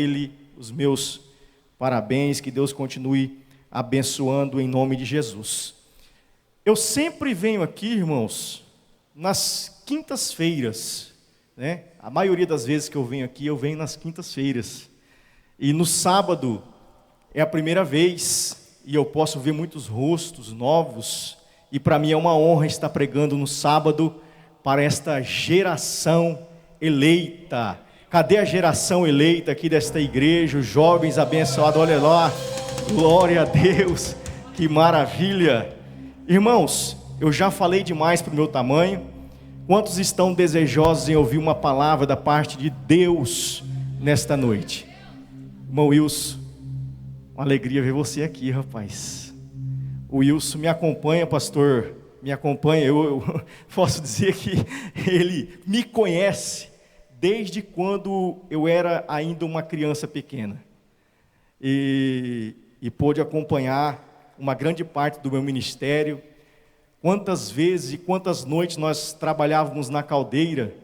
Ele, os meus parabéns, que Deus continue abençoando em nome de Jesus. Eu sempre venho aqui, irmãos, nas quintas-feiras, né? A maioria das vezes que eu venho aqui, eu venho nas quintas-feiras. E no sábado é a primeira vez, e eu posso ver muitos rostos novos, e para mim é uma honra estar pregando no sábado para esta geração eleita. Cadê a geração eleita aqui desta igreja, os jovens abençoados? Olha lá, glória a Deus, que maravilha. Irmãos, eu já falei demais para o meu tamanho. Quantos estão desejosos em ouvir uma palavra da parte de Deus nesta noite? Irmão Wilson, uma alegria ver você aqui, rapaz. O Wilson me acompanha, pastor, me acompanha. Eu posso dizer que ele me conhece desde quando eu era ainda uma criança pequena, e pôde acompanhar uma grande parte do meu ministério. Quantas vezes e quantas noites nós trabalhávamos na caldeira,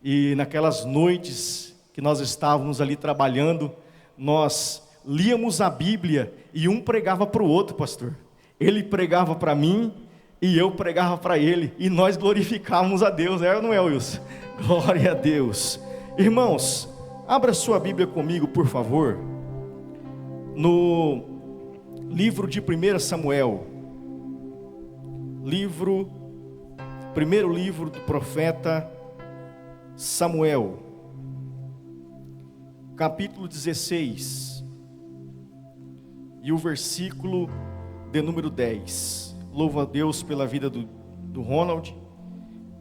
e naquelas noites que nós estávamos ali trabalhando, nós líamos a Bíblia, e um pregava para o outro, pastor. Ele pregava para mim, e eu pregava para ele, e nós glorificávamos a Deus, é ou não é, Wilson? Glória a Deus. Irmãos, abra sua Bíblia comigo, por favor, no livro de 1 Samuel, primeiro livro do profeta Samuel, capítulo 16, e o versículo de número 10. Louvo a Deus pela vida do Ronald.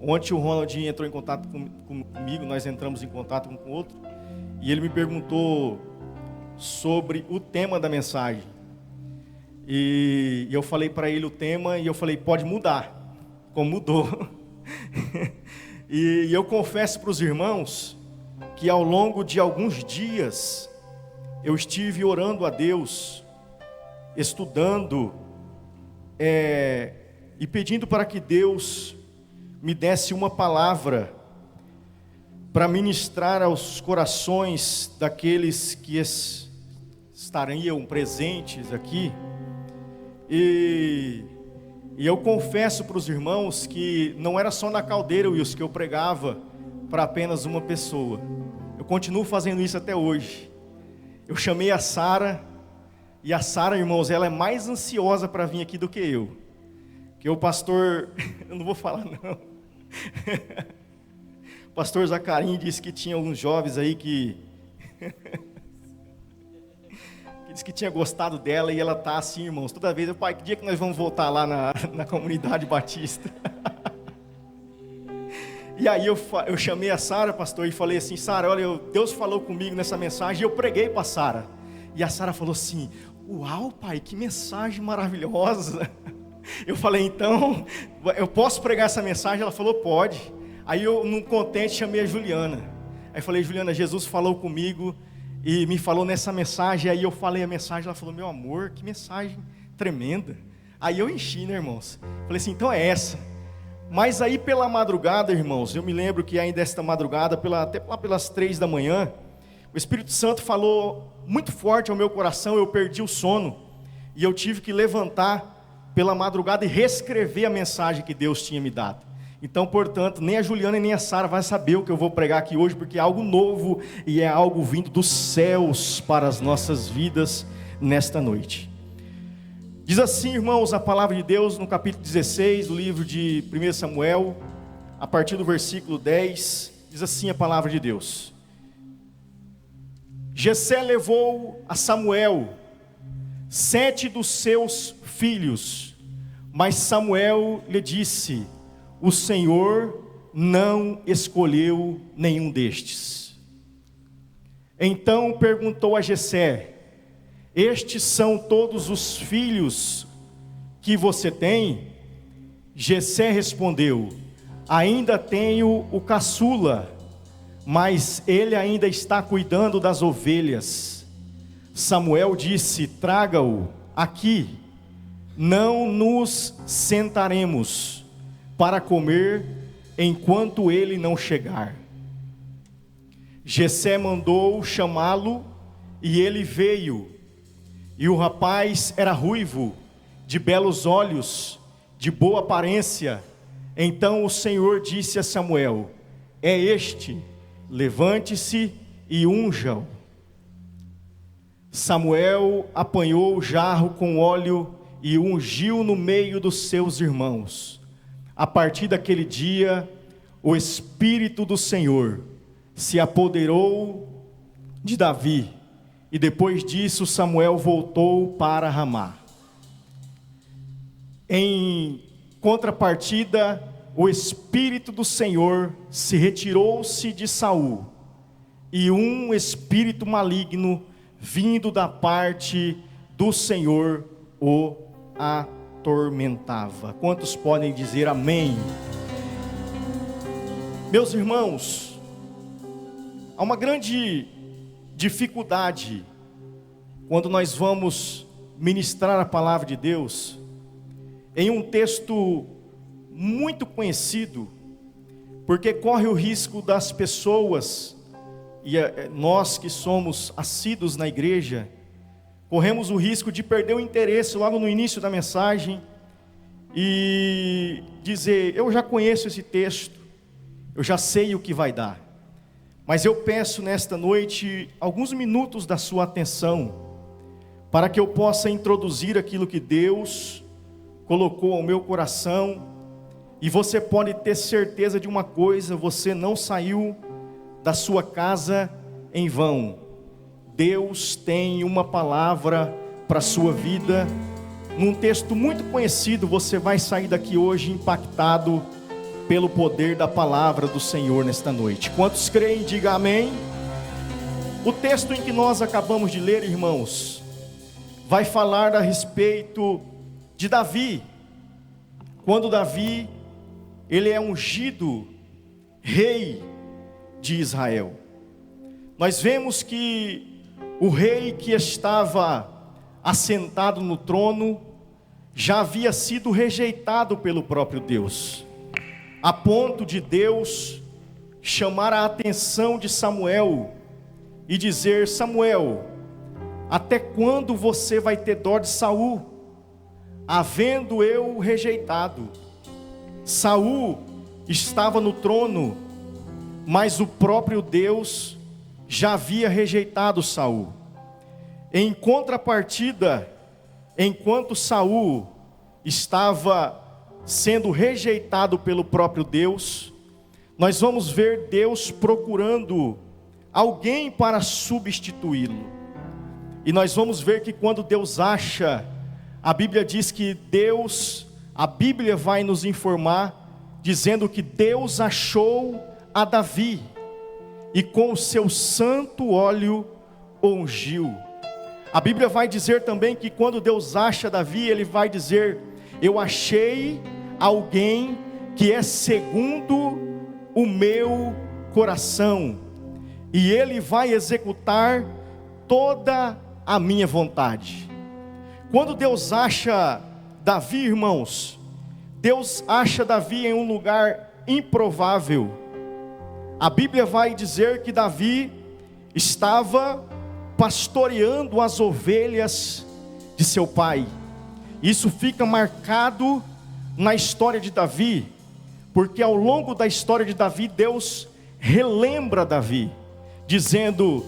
Ontem o Ronald entrou em contato comigo, nós entramos em contato um com o outro, e ele me perguntou sobre o tema da mensagem. E eu falei para ele o tema, e eu falei, pode mudar, como mudou. E eu confesso para os irmãos que ao longo de alguns dias eu estive orando a Deus, estudando e pedindo para que Deus me desse uma palavra para ministrar aos corações daqueles que estariam presentes aqui. E eu confesso para os irmãos que não era só na caldeira, Wilson, que eu pregava para apenas uma pessoa. Eu continuo fazendo isso até hoje. Eu chamei a Sara, e a Sara, irmãos, ela é mais ansiosa para vir aqui do que eu. Que o pastor, eu não vou falar não. O pastor Zacarim disse que tinha alguns jovens aí que disse que tinha gostado dela, e ela tá assim, irmãos, toda vez, pai, que dia que nós vamos voltar lá na comunidade batista? E aí eu chamei a Sara, pastor, e falei assim, Sara, olha, Deus falou comigo nessa mensagem, e eu preguei para a Sara. E a Sara falou assim, uau, pai, que mensagem maravilhosa. Eu falei, então, eu posso pregar essa mensagem? Ela falou, pode. Aí eu, num contente, chamei a Juliana. Aí falei, Juliana, Jesus falou comigo e me falou nessa mensagem. Aí eu falei a mensagem, ela falou, meu amor, que mensagem tremenda. Aí eu enchi, né, irmãos? Falei assim, então é essa. Mas aí pela madrugada, irmãos, eu me lembro que ainda esta madrugada, até lá pelas 3 da manhã, o Espírito Santo falou muito forte ao meu coração, eu perdi o sono, e eu tive que levantar pela madrugada e reescrever a mensagem que Deus tinha me dado. Então, portanto, nem a Juliana nem a Sara vai saber o que eu vou pregar aqui hoje, porque é algo novo e é algo vindo dos céus para as nossas vidas nesta noite. Diz assim, irmãos, a palavra de Deus no capítulo 16 do livro de 1 Samuel, a partir do versículo 10, diz assim a palavra de Deus. Jessé levou a Samuel 7 dos seus filhos, mas Samuel lhe disse, o Senhor não escolheu nenhum destes. Então perguntou a Jessé, estes são todos os filhos que você tem? Jessé respondeu, ainda tenho o caçula, mas ele ainda está cuidando das ovelhas. Samuel disse, traga-o aqui, não nos sentaremos para comer enquanto ele não chegar. Jessé mandou chamá-lo E ele veio, e o rapaz era ruivo, de belos olhos, de boa aparência. Então o Senhor disse a Samuel: é este, levante-se e unja-o. Samuel apanhou o jarro com óleo e o ungiu no meio dos seus irmãos. A partir daquele dia, o Espírito do Senhor se apoderou de Davi, e depois disso Samuel voltou para Ramá. Em contrapartida, o Espírito do Senhor se retirou-se de Saul, e um espírito maligno vindo da parte do Senhor o atormentava. Quantos podem dizer amém? Meus irmãos, há uma grande dificuldade quando nós vamos ministrar a palavra de Deus em um texto muito conhecido, porque corre o risco das pessoas, e nós que somos assíduos na igreja, corremos o risco de perder o interesse logo no início da mensagem e dizer: eu já conheço esse texto, eu já sei o que vai dar. Mas eu peço nesta noite alguns minutos da sua atenção, para que eu possa introduzir aquilo que Deus colocou ao meu coração. E você pode ter certeza de uma coisa: você não saiu da sua casa em vão. Deus tem uma palavra para a sua vida. Num texto muito conhecido, você vai sair daqui hoje impactado pelo poder da palavra do Senhor nesta noite. Quantos creem, diga amém. O texto em que nós acabamos de ler, irmãos, vai falar a respeito de Davi. Quando Davi, ele é ungido rei de Israel. Nós vemos que o rei que estava assentado no trono já havia sido rejeitado pelo próprio Deus, a ponto de Deus chamar a atenção de Samuel e dizer: Samuel, até quando você vai ter dó de Saul, havendo eu rejeitado? Saul estava no trono, mas o próprio Deus já havia rejeitado Saul. Em contrapartida, enquanto Saul estava sendo rejeitado pelo próprio Deus, nós vamos ver Deus procurando alguém para substituí-lo. E nós vamos ver que quando Deus acha, a Bíblia diz que a Bíblia vai nos informar, dizendo que Deus achou a Davi, e com o seu santo óleo o ungiu. A Bíblia vai dizer também que quando Deus acha Davi, Ele vai dizer: eu achei alguém que é segundo o meu coração, e Ele vai executar toda a minha vontade. Quando Deus acha Davi, irmãos, Deus acha Davi em um lugar improvável. A Bíblia vai dizer que Davi estava pastoreando as ovelhas de seu pai. Isso fica marcado na história de Davi, porque ao longo da história de Davi, Deus relembra Davi, dizendo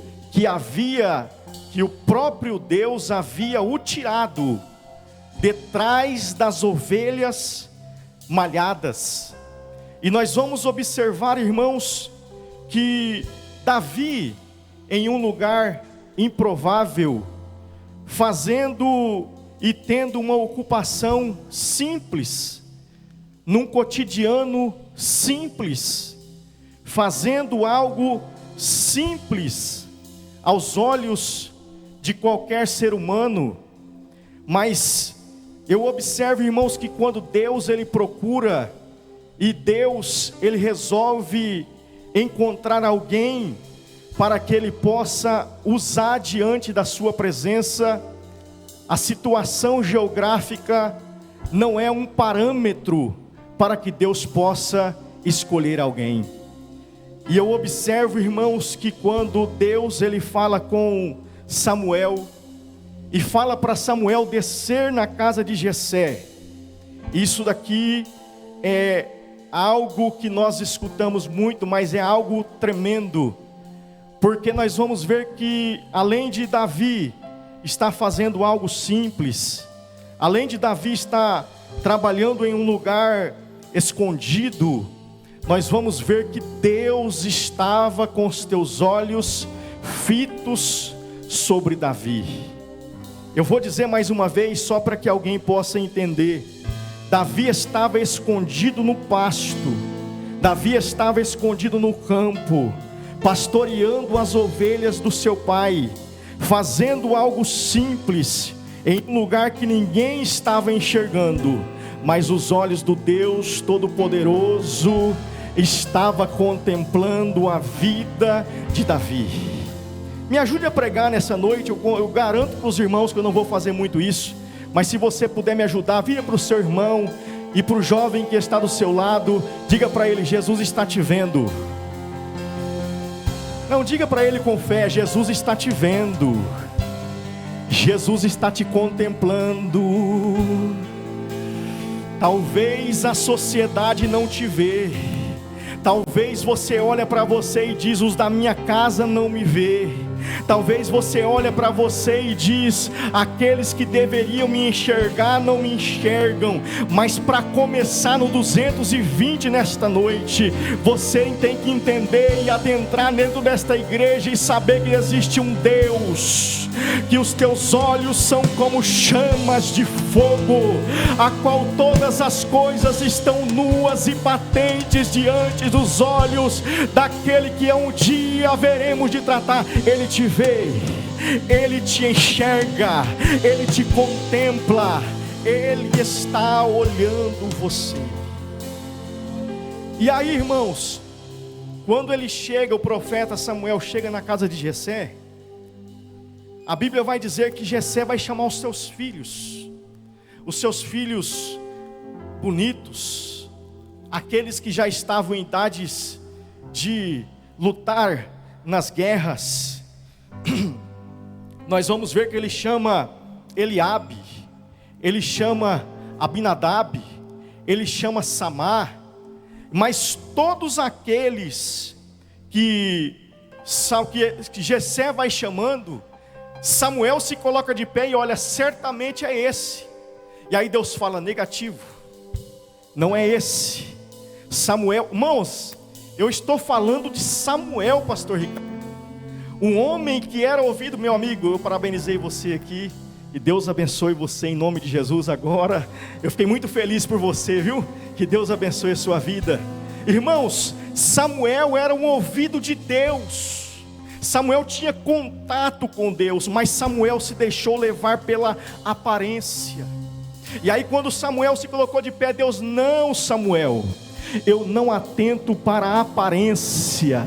que o próprio Deus havia o tirado detrás das ovelhas malhadas. E nós vamos observar, irmãos, que Davi, em um lugar improvável, fazendo e tendo uma ocupação simples, num cotidiano simples, fazendo algo simples aos olhos de qualquer ser humano. Mas eu observo, irmãos, que quando Deus ele procura, e Deus ele resolve encontrar alguém para que ele possa usar diante da sua presença, a situação geográfica não é um parâmetro para que Deus possa escolher alguém. E eu observo, irmãos, que quando Deus ele fala com Samuel e fala para Samuel descer na casa de Jessé. Isso daqui é algo que nós escutamos muito, mas é algo tremendo, porque nós vamos ver que além de Davi estar fazendo algo simples, além de Davi estar trabalhando em um lugar escondido, nós vamos ver que Deus estava com os teus olhos fitos sobre Davi. Eu vou dizer mais uma vez, só para que alguém possa entender. Davi estava escondido no pasto, Davi estava escondido no campo, pastoreando as ovelhas do seu pai, fazendo algo simples, em um lugar que ninguém estava enxergando, mas os olhos do Deus Todo-Poderoso estava contemplando a vida de Davi. Me ajude a pregar nessa noite. Eu garanto para os irmãos que eu não vou fazer muito isso, mas se você puder me ajudar, vira para o seu irmão e para o jovem que está do seu lado, diga para ele: Jesus está te vendo. Não, diga para ele com fé: Jesus está te vendo, Jesus está te contemplando. Talvez a sociedade não te vê, talvez você olha para você e diz: os da minha casa não me vê. Talvez você olha para você e diz: aqueles que deveriam me enxergar não me enxergam. Mas para começar no 220 nesta noite, você tem que entender e adentrar dentro desta igreja e saber que existe um Deus, que os teus olhos são como chamas de fogo, a qual todas as coisas estão nuas e patentes diante dos olhos daquele que um dia haveremos de tratar. Ele te vê, Ele te enxerga, Ele te contempla, Ele está olhando você. E aí, irmãos, quando ele chega, o profeta Samuel chega na casa de Jessé, a Bíblia vai dizer que Jessé vai chamar os seus filhos bonitos, aqueles que já estavam em idades de lutar nas guerras. Nós vamos ver que ele chama Eliabe, ele chama Abinadab, ele chama Samar, mas todos aqueles que Jessé vai chamando, Samuel se coloca de pé e olha: certamente é esse. E aí Deus fala: negativo, não é esse. Samuel, irmãos, eu estou falando de Samuel, pastor Ricardo, um homem que era ouvido. Meu amigo, eu parabenizei você aqui, e Deus abençoe você em nome de Jesus agora. Eu fiquei muito feliz por você, viu? Que Deus abençoe a sua vida. Irmãos, Samuel era um ouvido de Deus, Samuel tinha contato com Deus, mas Samuel se deixou levar pela aparência. E aí quando Samuel se colocou de pé, Deus: não, Samuel, eu não atento para a aparência,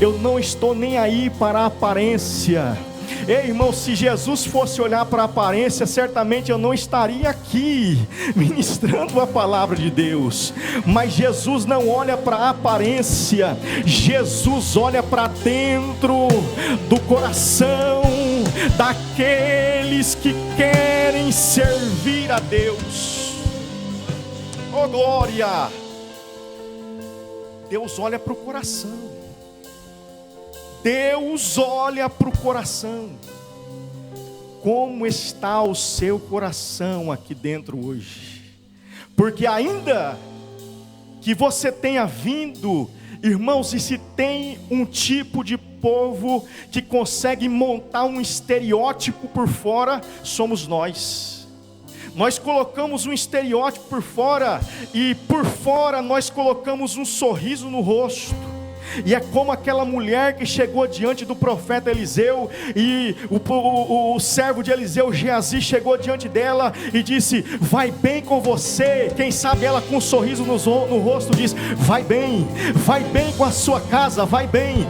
eu não estou nem aí para a aparência. Ei, irmão, se Jesus fosse olhar para a aparência, certamente eu não estaria aqui ministrando a palavra de Deus. Mas Jesus não olha para a aparência, Jesus olha para dentro do coração daqueles que querem servir a Deus. Oh glória! Deus olha para o coração. Deus olha para o coração. Como está o seu coração aqui dentro hoje? Porque ainda que você tenha vindo, irmãos, e se tem um tipo de povo que consegue montar um estereótipo por fora, somos nós. Nós colocamos um estereótipo por fora, e por fora nós colocamos um sorriso no rosto. E é como aquela mulher que chegou diante do profeta Eliseu, e o servo de Eliseu, Geazi, chegou diante dela e disse: vai bem com você. Quem sabe ela com um sorriso no rosto diz: vai bem com a sua casa, vai bem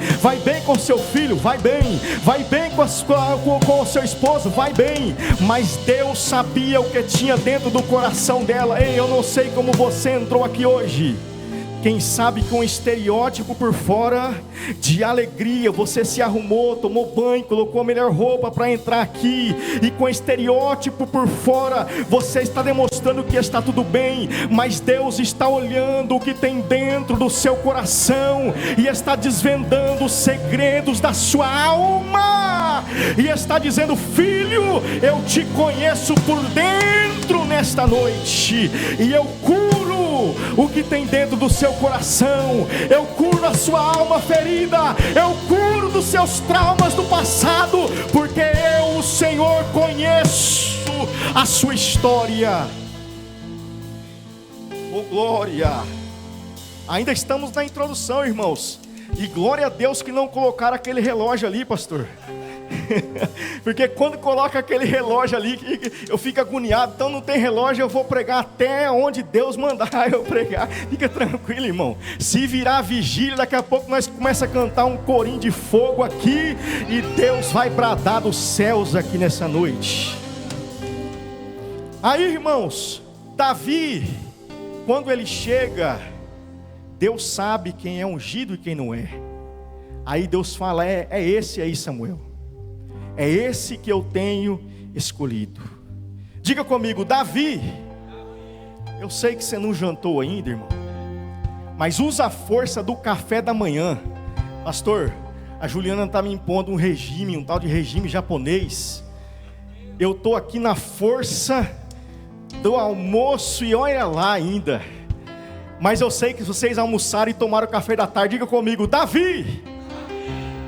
com o seu filho, vai bem com o seu esposo, vai bem. Mas Deus sabia o que tinha dentro do coração dela. Ei, eu não sei como você entrou aqui hoje, Quem sabe com um estereótipo por fora de alegria, você se arrumou, tomou banho, colocou a melhor roupa para entrar aqui, e com estereótipo por fora, você está demonstrando que está tudo bem, mas Deus está olhando o que tem dentro do seu coração, e está desvendando os segredos da sua alma, e está dizendo: filho, eu te conheço por dentro nesta noite, e eu curo o que tem dentro do seu coração, eu curo a sua alma ferida, eu curo dos seus traumas do passado, porque eu, o Senhor, conheço a sua história. Oh glória! Ainda estamos na introdução, irmãos, e glória a Deus que não colocaram aquele relógio ali, pastor. Porque quando coloca aquele relógio ali, eu fico agoniado. Então não tem relógio, eu vou pregar até onde Deus mandar eu pregar. Fica tranquilo, irmão. Se virar vigília, daqui a pouco nós começamos a cantar um corinho de fogo aqui, e Deus vai bradar dos céus aqui nessa noite. Aí, irmãos, Davi, quando ele chega, Deus sabe quem é ungido e quem não é. Aí Deus fala: é esse aí, Samuel, é esse que eu tenho escolhido. Diga comigo: Davi. Eu sei que você não jantou ainda, irmão, mas usa a força do café da manhã. Pastor, a Juliana está me impondo um regime, um tal de regime japonês. Eu estou aqui na força do almoço e olha lá ainda. Mas eu sei que vocês almoçaram e tomaram o café da tarde. Diga comigo: Davi.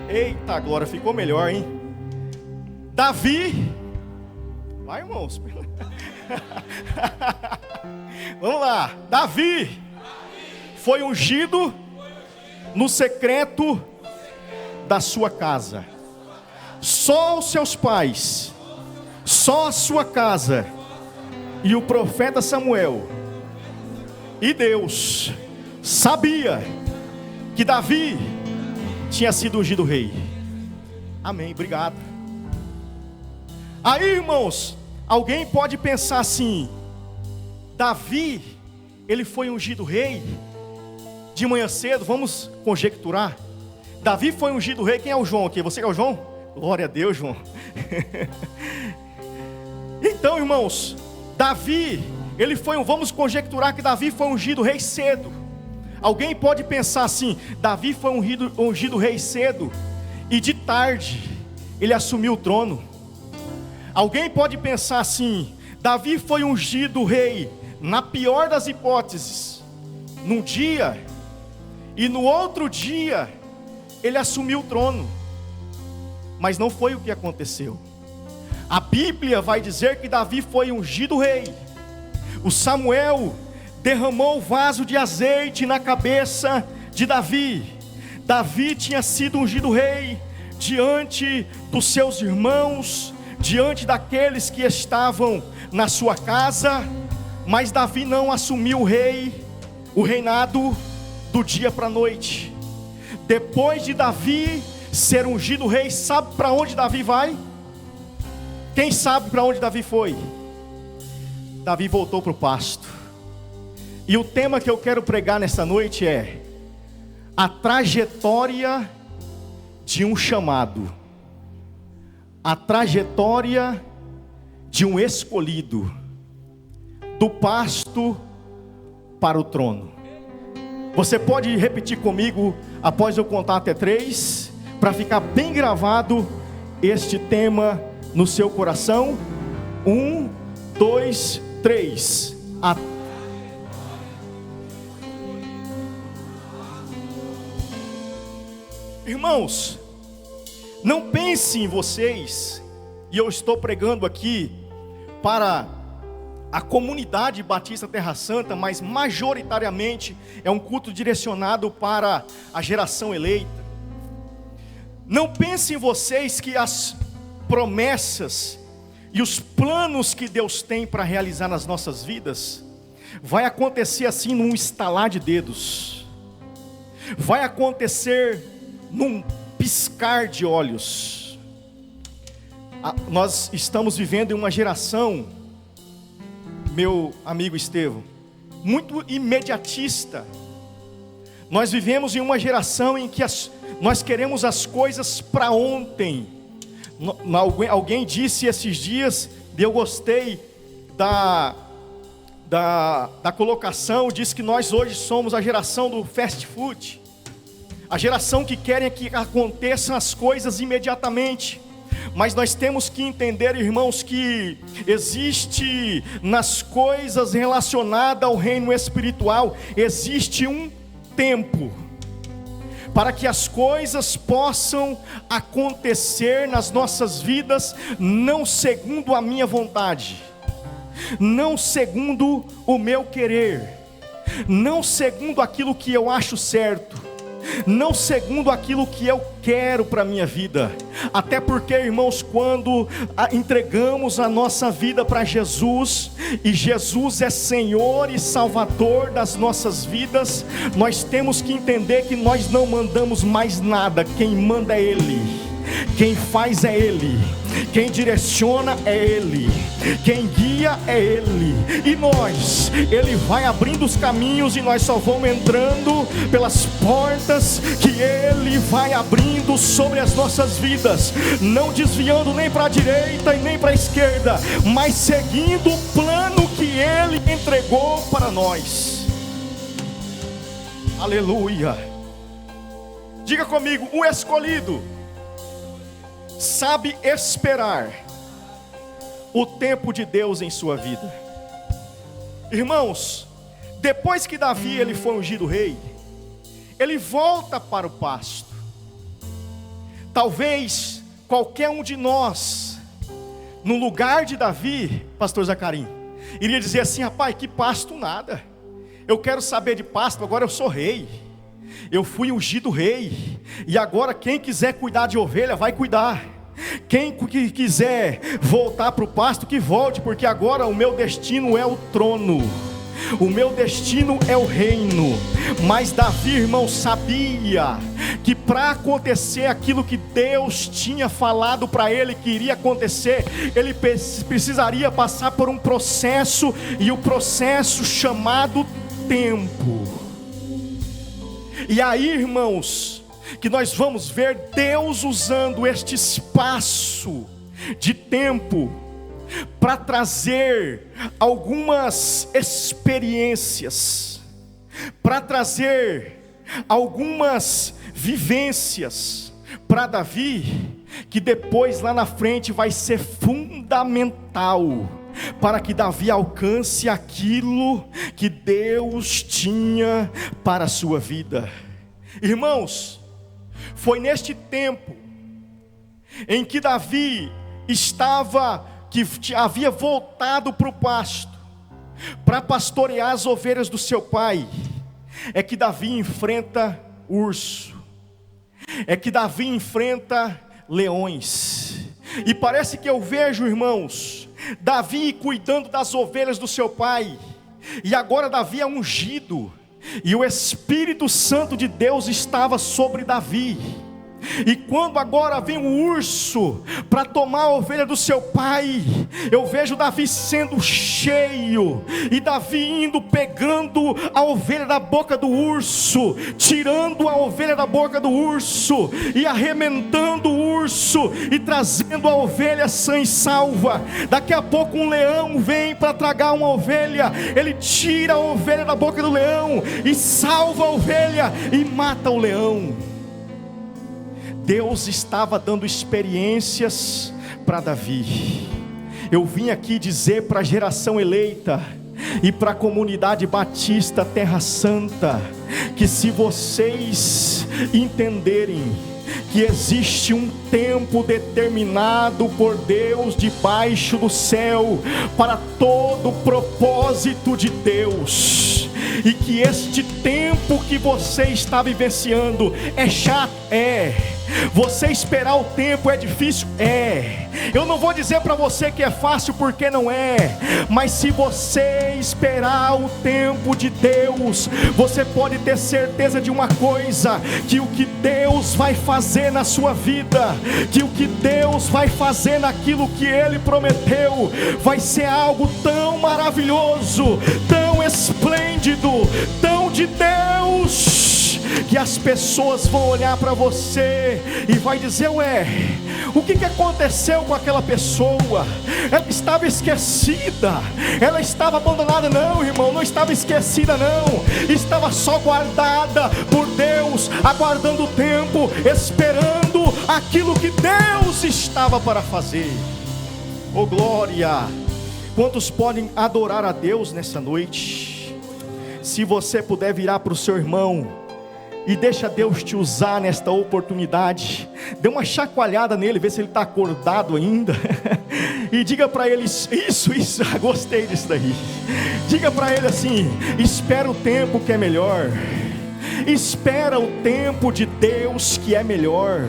Eita glória, ficou melhor, hein? Davi, vai, irmãos. Vamos lá. Davi foi ungido no secreto da sua casa. Só os seus pais, só a sua casa e o profeta Samuel e Deus sabia que Davi tinha sido ungido rei. Amém, obrigado. Aí, irmãos, alguém pode pensar assim: Davi, ele foi ungido rei de manhã cedo. Vamos conjecturar. Davi foi ungido rei. Quem é o João aqui? Você é o João? Glória a Deus, João. Então, irmãos, Davi, ele foi, vamos conjecturar que Davi foi ungido rei cedo. Alguém pode pensar assim: Davi foi ungido rei cedo, e de tarde ele assumiu o trono. Alguém pode pensar assim: Davi foi ungido rei, na pior das hipóteses, num dia, e no outro dia ele assumiu o trono. Mas não foi o que aconteceu. A Bíblia vai dizer que Davi foi ungido rei. O Samuel derramou o vaso de azeite na cabeça de Davi. Davi tinha sido ungido rei diante dos seus irmãos, diante daqueles que estavam na sua casa. Mas Davi não assumiu o reinado do dia para a noite. Depois de Davi ser ungido rei, sabe para onde Davi vai? Quem sabe para onde Davi foi? Davi voltou para o pasto. E o tema que eu quero pregar nessa noite é a trajetória de um chamado, a trajetória de um escolhido, do pasto para o trono. Você pode repetir comigo após eu contar até 3, para ficar bem gravado este tema no seu coração. 1, 2, 3. Irmãos, não pensem em vocês, e eu estou pregando aqui para a comunidade Batista Terra Santa, mas majoritariamente é um culto direcionado para a geração eleita. Não pensem em vocês que as promessas e os planos que Deus tem para realizar nas nossas vidas vai acontecer assim num estalar de dedos, vai acontecer num piscar de olhos. Nós estamos vivendo em uma geração, meu amigo Estevão, muito imediatista. Nós vivemos em uma geração em que nós queremos as coisas para ontem. Alguém disse esses dias, e eu gostei da colocação, disse que nós hoje somos a geração do fast food. A geração que querem que aconteçam as coisas imediatamente. Mas nós temos que entender, irmãos, que existe nas coisas relacionadas ao reino espiritual, existe um tempo para que as coisas possam acontecer nas nossas vidas, não segundo a minha vontade, não segundo o meu querer, não segundo aquilo que eu acho certo, não segundo aquilo que eu quero para a minha vida. Até porque, irmãos, quando entregamos a nossa vida para Jesus, e Jesus é Senhor e Salvador das nossas vidas, nós temos que entender que nós não mandamos mais nada. Quem manda é Ele, quem faz é Ele, quem direciona é Ele, quem guia é Ele. E nós, Ele vai abrindo os caminhos e nós só vamos entrando pelas portas que Ele vai abrindo sobre as nossas vidas, não desviando nem para a direita e nem para a esquerda, mas seguindo o plano que Ele entregou para nós. Aleluia. Diga comigo: o escolhido sabe esperar o tempo de Deus em sua vida. Irmãos, depois que Davi ele foi ungido rei, ele volta para o pasto. Talvez qualquer um de nós, no lugar de Davi, pastor Zacarim, iria dizer assim: rapaz, que pasto nada, eu quero saber de pasto, agora eu sou rei, eu fui ungido rei, e agora quem quiser cuidar de ovelha vai cuidar. Quem quiser voltar para o pasto, que volte, porque agora o meu destino é o trono, o meu destino é o reino. Mas Davi, irmão, sabia que para acontecer aquilo que Deus tinha falado para ele que iria acontecer, ele precisaria passar por um processo, e o processo chamado tempo. E aí, irmãos, que nós vamos ver Deus usando este espaço de tempo para trazer algumas experiências, para trazer algumas vivências para Davi, que depois lá na frente vai ser fundamental para que Davi alcance aquilo que Deus tinha para a sua vida. Irmãos, foi neste tempo em que Davi havia voltado para o pasto, para pastorear as ovelhas do seu pai, é que Davi enfrenta urso, é que Davi enfrenta leões. E parece que eu vejo, irmãos, Davi cuidando das ovelhas do seu pai, e agora Davi é ungido, e o Espírito Santo de Deus estava sobre Davi. E quando agora vem um urso para tomar a ovelha do seu pai, eu vejo Davi sendo cheio, e Davi indo pegando a ovelha da boca do urso, tirando a ovelha da boca do urso, e arrebentando o urso, e trazendo a ovelha sã e salva. Daqui a pouco um leão vem para tragar uma ovelha, ele tira a ovelha da boca do leão, e salva a ovelha, e mata o leão. Deus estava dando experiências para Davi. Eu vim aqui dizer para a geração eleita e para a comunidade batista Terra Santa, que se vocês entenderem que existe um tempo determinado por Deus debaixo do céu para todo o propósito de Deus, e que este tempo que você está vivenciando é chato, você esperar o tempo é difícil, eu não vou dizer para você que é fácil, porque não é, mas se você esperar o tempo de Deus, você pode ter certeza de uma coisa, que o que Deus vai fazer na sua vida, que o que Deus vai fazer naquilo que Ele prometeu, vai ser algo tão maravilhoso, tão esplêndido, tão de Deus, que as pessoas vão olhar para você e vai dizer: ué, o que aconteceu com aquela pessoa? Ela estava esquecida, ela estava abandonada. Não, irmão, não estava esquecida não, estava só guardada por Deus, aguardando o tempo, esperando aquilo que Deus estava para fazer. Oh glória! Quantos podem adorar a Deus nessa noite? Se você puder virar para o seu irmão e deixa Deus te usar nesta oportunidade, dê uma chacoalhada nele, vê se ele está acordado ainda, e diga para ele: isso, gostei disso daí. Diga para ele assim: espera o tempo que é melhor. Espera o tempo de Deus que é melhor.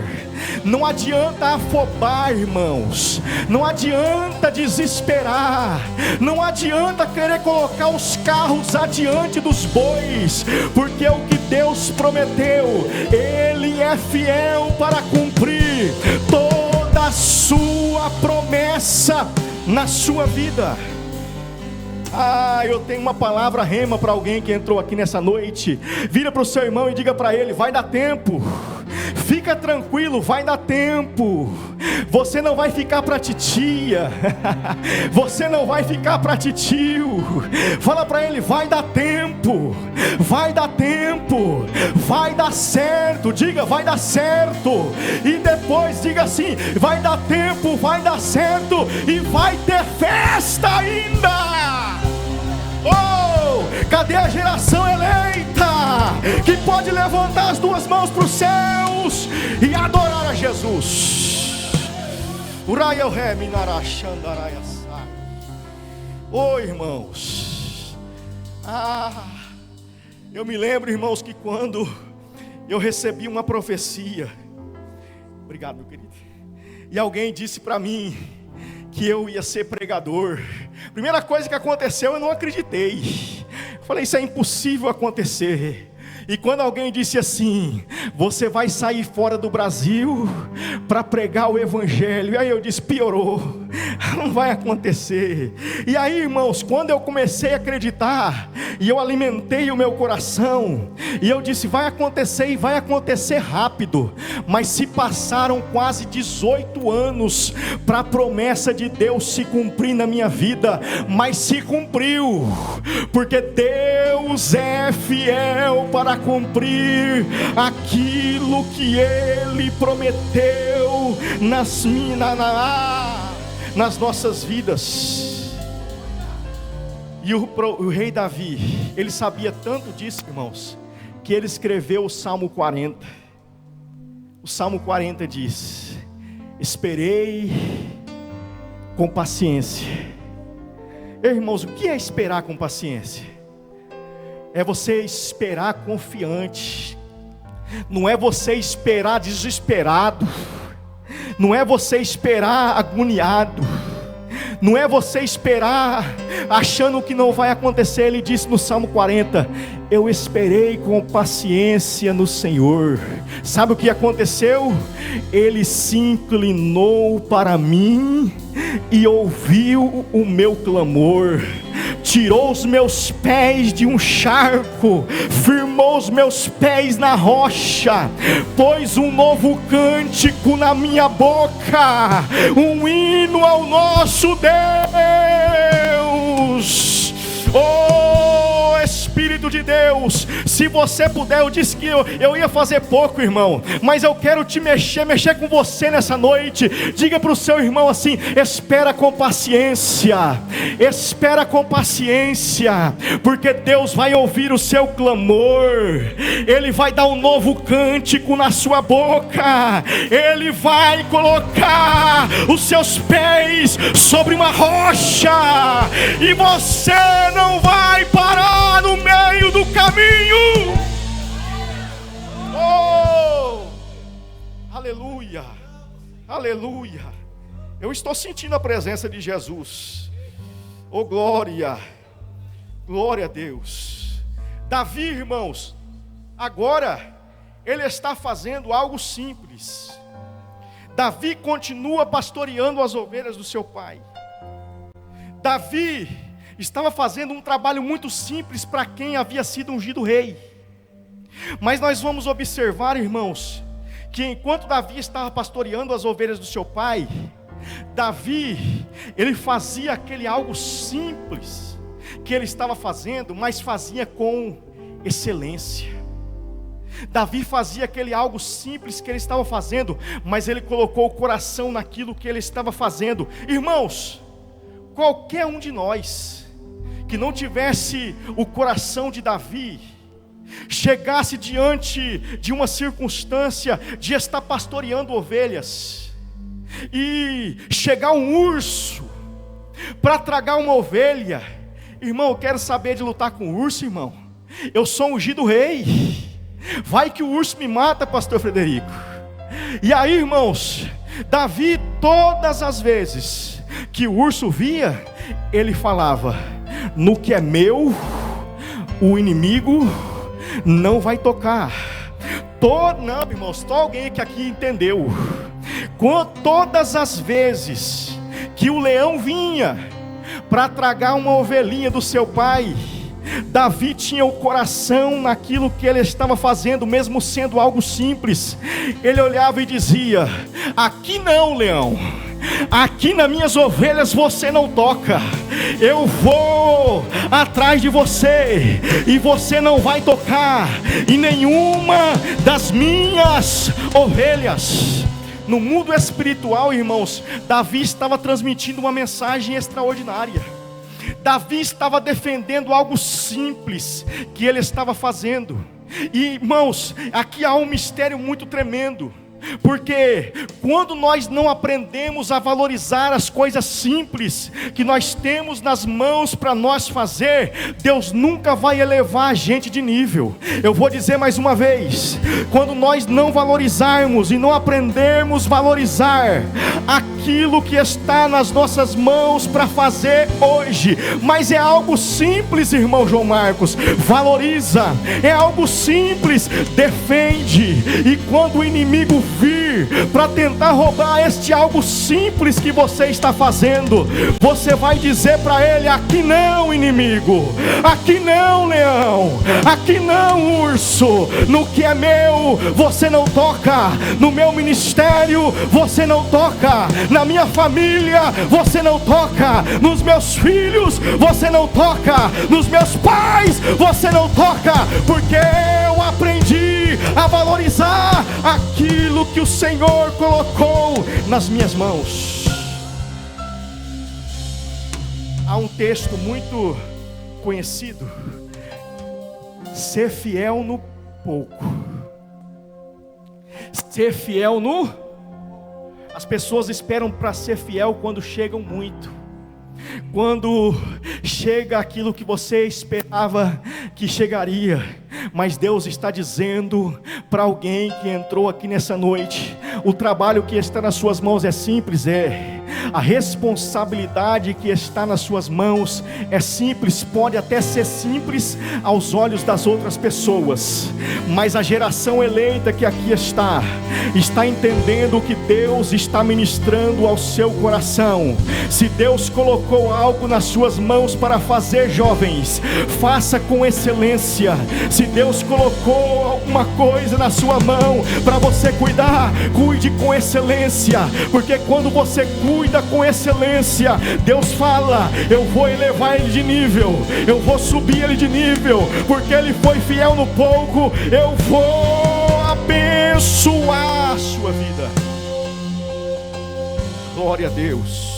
Não adianta afobar, irmãos. Não adianta desesperar. Não adianta querer colocar os carros adiante dos bois, porque o que Deus prometeu, Ele é fiel para cumprir toda a sua promessa na sua vida. Eu tenho uma palavra rema para alguém que entrou aqui nessa noite. Vira para o seu irmão e diga para ele: vai dar tempo. Fica tranquilo, vai dar tempo. Você não vai ficar para titia. Você não vai ficar para titio. Fala para ele: vai dar tempo. Vai dar tempo. Vai dar certo. Diga: vai dar certo. E depois diga assim: vai dar tempo, vai dar certo e vai ter festa ainda. Oh, cadê a geração eleita que pode levantar as duas mãos para os céus e adorar a Jesus? Oh, irmãos, eu me lembro, irmãos, que quando eu recebi uma profecia, obrigado, meu querido, e alguém disse para mim que eu ia ser pregador, primeira coisa que aconteceu, eu não acreditei. Falei: isso é impossível acontecer. E quando alguém disse assim: você vai sair fora do Brasil para pregar o Evangelho, aí eu disse: piorou, não vai acontecer. E aí, irmãos, quando eu comecei a acreditar, e eu alimentei o meu coração, e eu disse: vai acontecer, e vai acontecer rápido. Mas se passaram quase 18 anos para a promessa de Deus se cumprir na minha vida, mas se cumpriu, porque Deus é fiel para cumprir aquilo que Ele prometeu nas nossas vidas. E o rei Davi, ele sabia tanto disso, irmãos, que ele escreveu o Salmo 40. O Salmo 40 diz: esperei com paciência. Irmãos, o que é esperar com paciência? É você esperar confiante. Não é você esperar desesperado. Não é você esperar agoniado. Não é você esperar achando que não vai acontecer. Ele disse no Salmo 40: eu esperei com paciência no Senhor. Sabe o que aconteceu? Ele se inclinou para mim e ouviu o meu clamor. Tirou os meus pés de um charco, firmou os meus pés na rocha, pôs um novo cântico na minha boca, um hino ao nosso Deus. Oh, Espírito de Deus, se você puder, eu disse que eu ia fazer pouco, irmão, mas eu quero te mexer com você nessa noite. Diga para o seu irmão assim: espera com paciência, espera com paciência, porque Deus vai ouvir o seu clamor, Ele vai dar um novo cântico na sua boca, Ele vai colocar os seus pés sobre uma rocha, e você não vai parar no meio do caminho. Oh, aleluia, aleluia. Eu estou sentindo a presença de Jesus. Oh glória, glória a Deus. Davi, irmãos, agora ele está fazendo algo simples. Davi continua pastoreando as ovelhas do seu pai. Davi estava fazendo um trabalho muito simples para quem havia sido ungido rei. Mas nós vamos observar, irmãos, que enquanto Davi estava pastoreando as ovelhas do seu pai, Davi, ele fazia aquele algo simples que ele estava fazendo, mas fazia com excelência. Davi fazia aquele algo simples que ele estava fazendo, mas ele colocou o coração naquilo que ele estava fazendo. Irmãos, qualquer um de nós que não tivesse o coração de Davi, chegasse diante de uma circunstância de estar pastoreando ovelhas, e chegar um urso para tragar uma ovelha, irmão, eu quero saber de lutar com o urso, irmão. Eu sou ungido rei. Vai que o urso me mata, pastor Frederico. E aí, irmãos, Davi, todas as vezes que o urso via, ele falava: no que é meu, o inimigo não vai tocar. Não, irmãos, alguém que aqui entendeu. Todas as vezes que o leão vinha para tragar uma ovelhinha do seu pai, Davi tinha o coração naquilo que ele estava fazendo, mesmo sendo algo simples. Ele olhava e dizia: aqui não, leão, aqui nas minhas ovelhas você não toca. Eu vou atrás de você, e você não vai tocar em nenhuma das minhas ovelhas. No mundo espiritual, irmãos, Davi estava transmitindo uma mensagem extraordinária. Davi estava defendendo algo simples que ele estava fazendo. E, irmãos, aqui há um mistério muito tremendo, porque quando nós não aprendemos a valorizar as coisas simples que nós temos nas mãos para nós fazer, Deus nunca vai elevar a gente de nível. Eu vou dizer mais uma vez: quando nós não valorizarmos e não aprendermos a valorizar aquilo que está nas nossas mãos para fazer hoje, mas é algo simples, irmão João Marcos, valoriza, é algo simples, defende. E quando o inimigo vir para tentar roubar este algo simples que você está fazendo, você vai dizer para ele: aqui não, inimigo, aqui não, leão, aqui não, urso. No que é meu você não toca, no meu ministério você não toca, na minha família você não toca, nos meus filhos você não toca, nos meus pais você não toca, porque eu aprendi a valorizar aquilo que o Senhor colocou nas minhas mãos. Há um texto muito conhecido: ser fiel no pouco, ser fiel no... As pessoas esperam para ser fiel quando chegam muito, quando chega aquilo que você esperava que chegaria. Mas Deus está dizendo para alguém que entrou aqui nessa noite: o trabalho que está nas suas mãos é simples, a responsabilidade que está nas suas mãos é simples. Pode até ser simples aos olhos das outras pessoas, mas a geração eleita que aqui está entendendo o que Deus está ministrando ao seu coração. Se Deus colocou algo nas suas mãos para fazer, jovens, faça com excelência. Se Deus colocou alguma coisa na sua mão para você cuidar, cuide com excelência, porque quando você cuida com excelência, Deus fala: eu vou elevar ele de nível, eu vou subir ele de nível, porque ele foi fiel no pouco, eu vou abençoar a sua vida. Glória a Deus.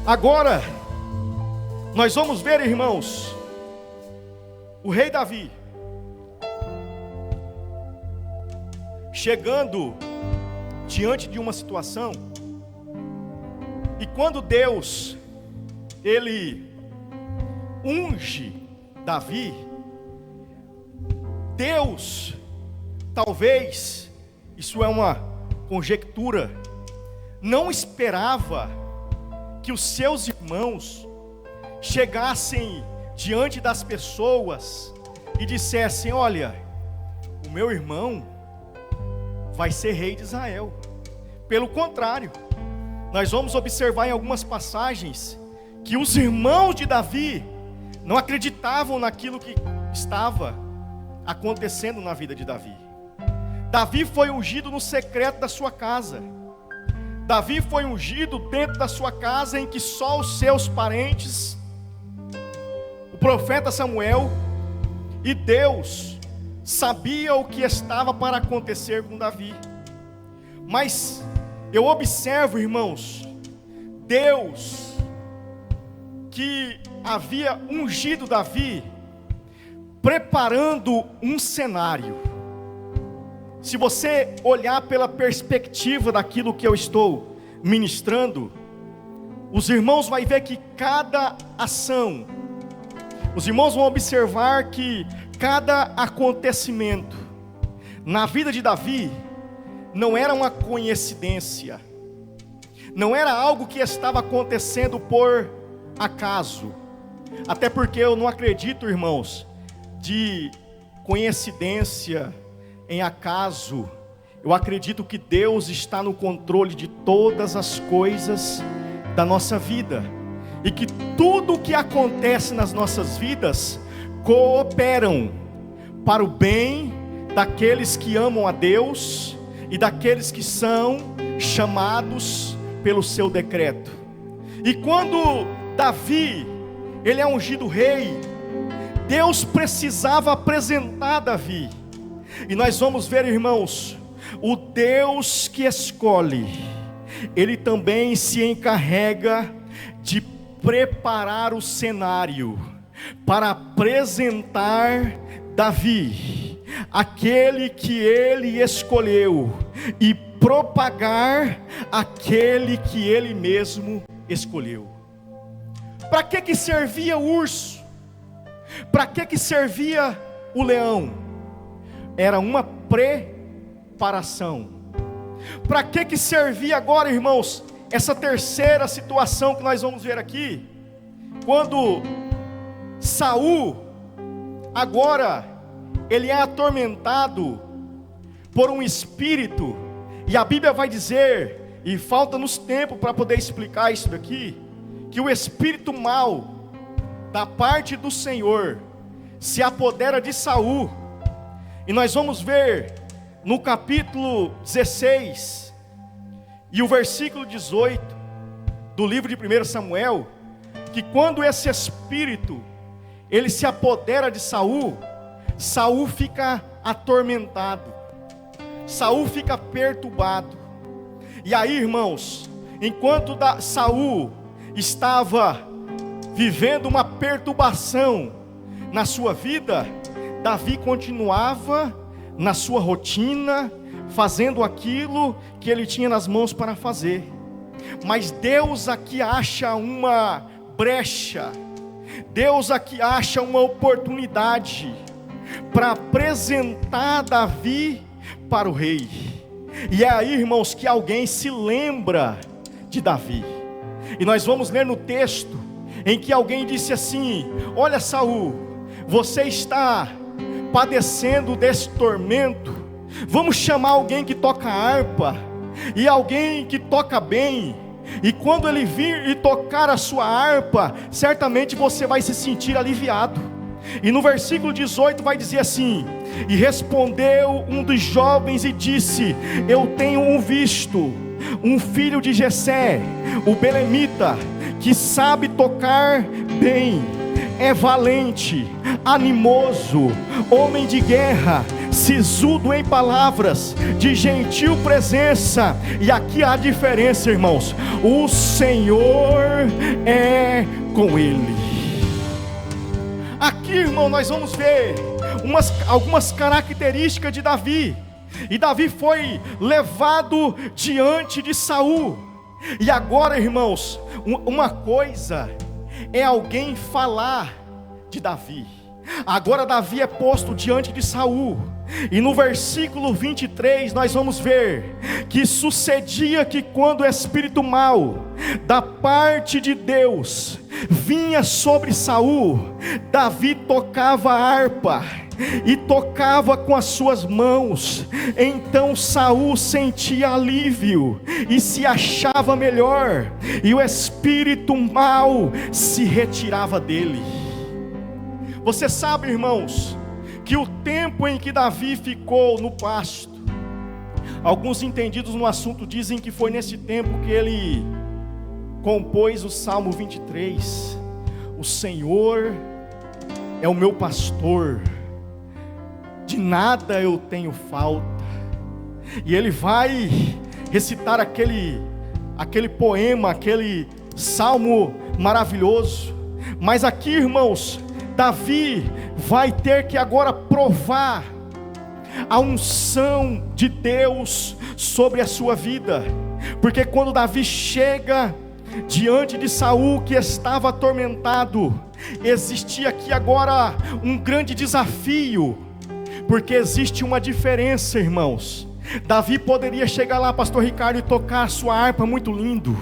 Agora nós vamos ver, irmãos, o rei Davi chegando diante de uma situação, e quando Deus ele unge Davi, Deus, talvez, isso é uma conjectura, não esperava que os seus irmãos chegassem diante das pessoas e dissessem: olha, o meu irmão vai ser rei de Israel. Pelo contrário, nós vamos observar em algumas passagens que os irmãos de Davi não acreditavam naquilo que estava acontecendo na vida de Davi. Davi foi ungido no secreto da sua casa. Davi foi ungido dentro da sua casa, em que só os seus parentes, o profeta Samuel e Deus sabia o que estava para acontecer com Davi. Mas eu observo, irmãos, Deus que havia ungido Davi, preparando um cenário. Se você olhar pela perspectiva daquilo que eu estou ministrando, os irmãos vão ver que cada ação, os irmãos vão observar que cada acontecimento na vida de Davi não era uma coincidência, não era algo que estava acontecendo por acaso. Até porque eu não acredito, irmãos, de coincidência em acaso. Eu acredito que Deus está no controle de todas as coisas da nossa vida, e que tudo o que acontece nas nossas vidas cooperam para o bem daqueles que amam a Deus e daqueles que são chamados pelo seu decreto. E quando Davi, ele é ungido rei, Deus precisava apresentar Davi. E nós vamos ver, irmãos, o Deus que escolhe, ele também se encarrega de preparar o cenário para apresentar Davi, aquele que ele escolheu, e propagar aquele que ele mesmo escolheu. Para que servia o urso? Para que servia o leão? Era uma preparação. Para que servia agora, irmãos, essa terceira situação que nós vamos ver aqui? Quando Saul, agora, ele é atormentado por um espírito, e a Bíblia vai dizer, e falta-nos tempo para poder explicar isso daqui, que o espírito mau, da parte do Senhor, se apodera de Saul. E nós vamos ver no capítulo 16 e o versículo 18 do livro de 1 Samuel, que quando esse espírito ele se apodera de Saul, Saul fica atormentado, Saul fica perturbado. E aí, irmãos, enquanto Saul estava vivendo uma perturbação na sua vida, Davi continuava na sua rotina, fazendo aquilo que ele tinha nas mãos para fazer. Mas Deus aqui acha uma brecha, Deus aqui acha uma oportunidade para apresentar Davi para o rei. E é aí, irmãos, que alguém se lembra de Davi. E nós vamos ler no texto em que alguém disse assim: olha, Saul, você está padecendo desse tormento, vamos chamar alguém que toca harpa, e alguém que toca bem, e quando ele vir e tocar a sua harpa, certamente você vai se sentir aliviado. E no versículo 18 vai dizer assim: e respondeu um dos jovens e disse: eu tenho visto um filho de Jessé, o belemita, que sabe tocar bem, é valente, animoso, homem de guerra, sisudo em palavras, de gentil presença. E aqui há a diferença, irmãos: o Senhor é com ele. Aqui, irmão, nós vamos ver algumas características de Davi. E Davi foi levado diante de Saul. E agora, irmãos, uma coisa é alguém falar de Davi. Agora Davi é posto diante de Saul. E no versículo 23 nós vamos ver que sucedia que quando o espírito mau da parte de Deus vinha sobre Saul, Davi tocava a harpa e tocava com as suas mãos. Então Saul sentia alívio e se achava melhor, e o espírito mau se retirava dele. Você sabe, irmãos, que o tempo em que Davi ficou no pasto, alguns entendidos no assunto dizem que foi nesse tempo que ele compôs o Salmo 23. O Senhor é o meu pastor, de nada eu tenho falta. E ele vai recitar aquele poema, aquele salmo maravilhoso. Mas aqui, irmãos, Davi vai ter que agora provar a unção de Deus sobre a sua vida. Porque quando Davi chega diante de Saul, que estava atormentado, existia aqui agora um grande desafio. Porque existe uma diferença, irmãos. Davi poderia chegar lá, pastor Ricardo, e tocar a sua harpa muito lindo,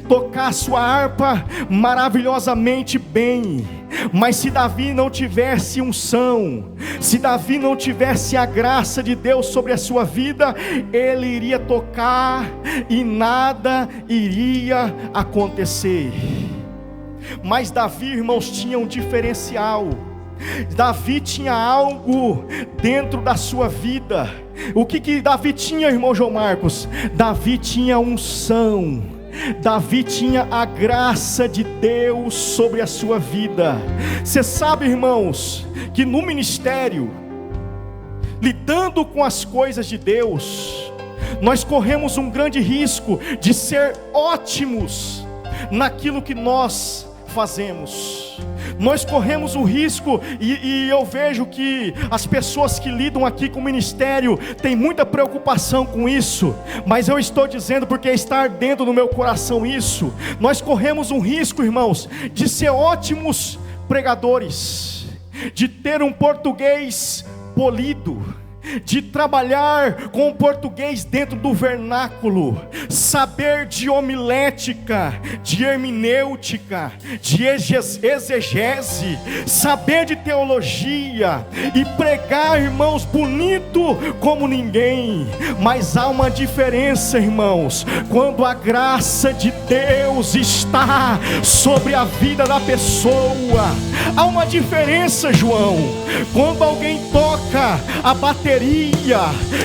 tocar a sua harpa maravilhosamente bem. Mas se Davi não tivesse unção, se Davi não tivesse a graça de Deus sobre a sua vida, ele iria tocar e nada iria acontecer. Mas Davi, irmãos, tinha um diferencial. Davi tinha algo dentro da sua vida. O que Davi tinha, irmão João Marcos? Davi tinha unção. Davi tinha a graça de Deus sobre a sua vida. Você sabe, irmãos, que no ministério, lidando com as coisas de Deus, nós corremos um grande risco de ser ótimos naquilo que nós fazemos. Nós corremos um risco, e eu vejo que as pessoas que lidam aqui com o ministério têm muita preocupação com isso, mas eu estou dizendo porque está ardendo no meu coração isso. Nós corremos um risco, irmãos, de ser ótimos pregadores, de ter um português polido, de trabalhar com o português dentro do vernáculo, saber de homilética, de hermenêutica, de exegese, saber de teologia e pregar, irmãos, bonito como ninguém. Mas há uma diferença, irmãos, quando a graça de Deus está sobre a vida da pessoa. Há uma diferença, João, quando alguém toca a bateria,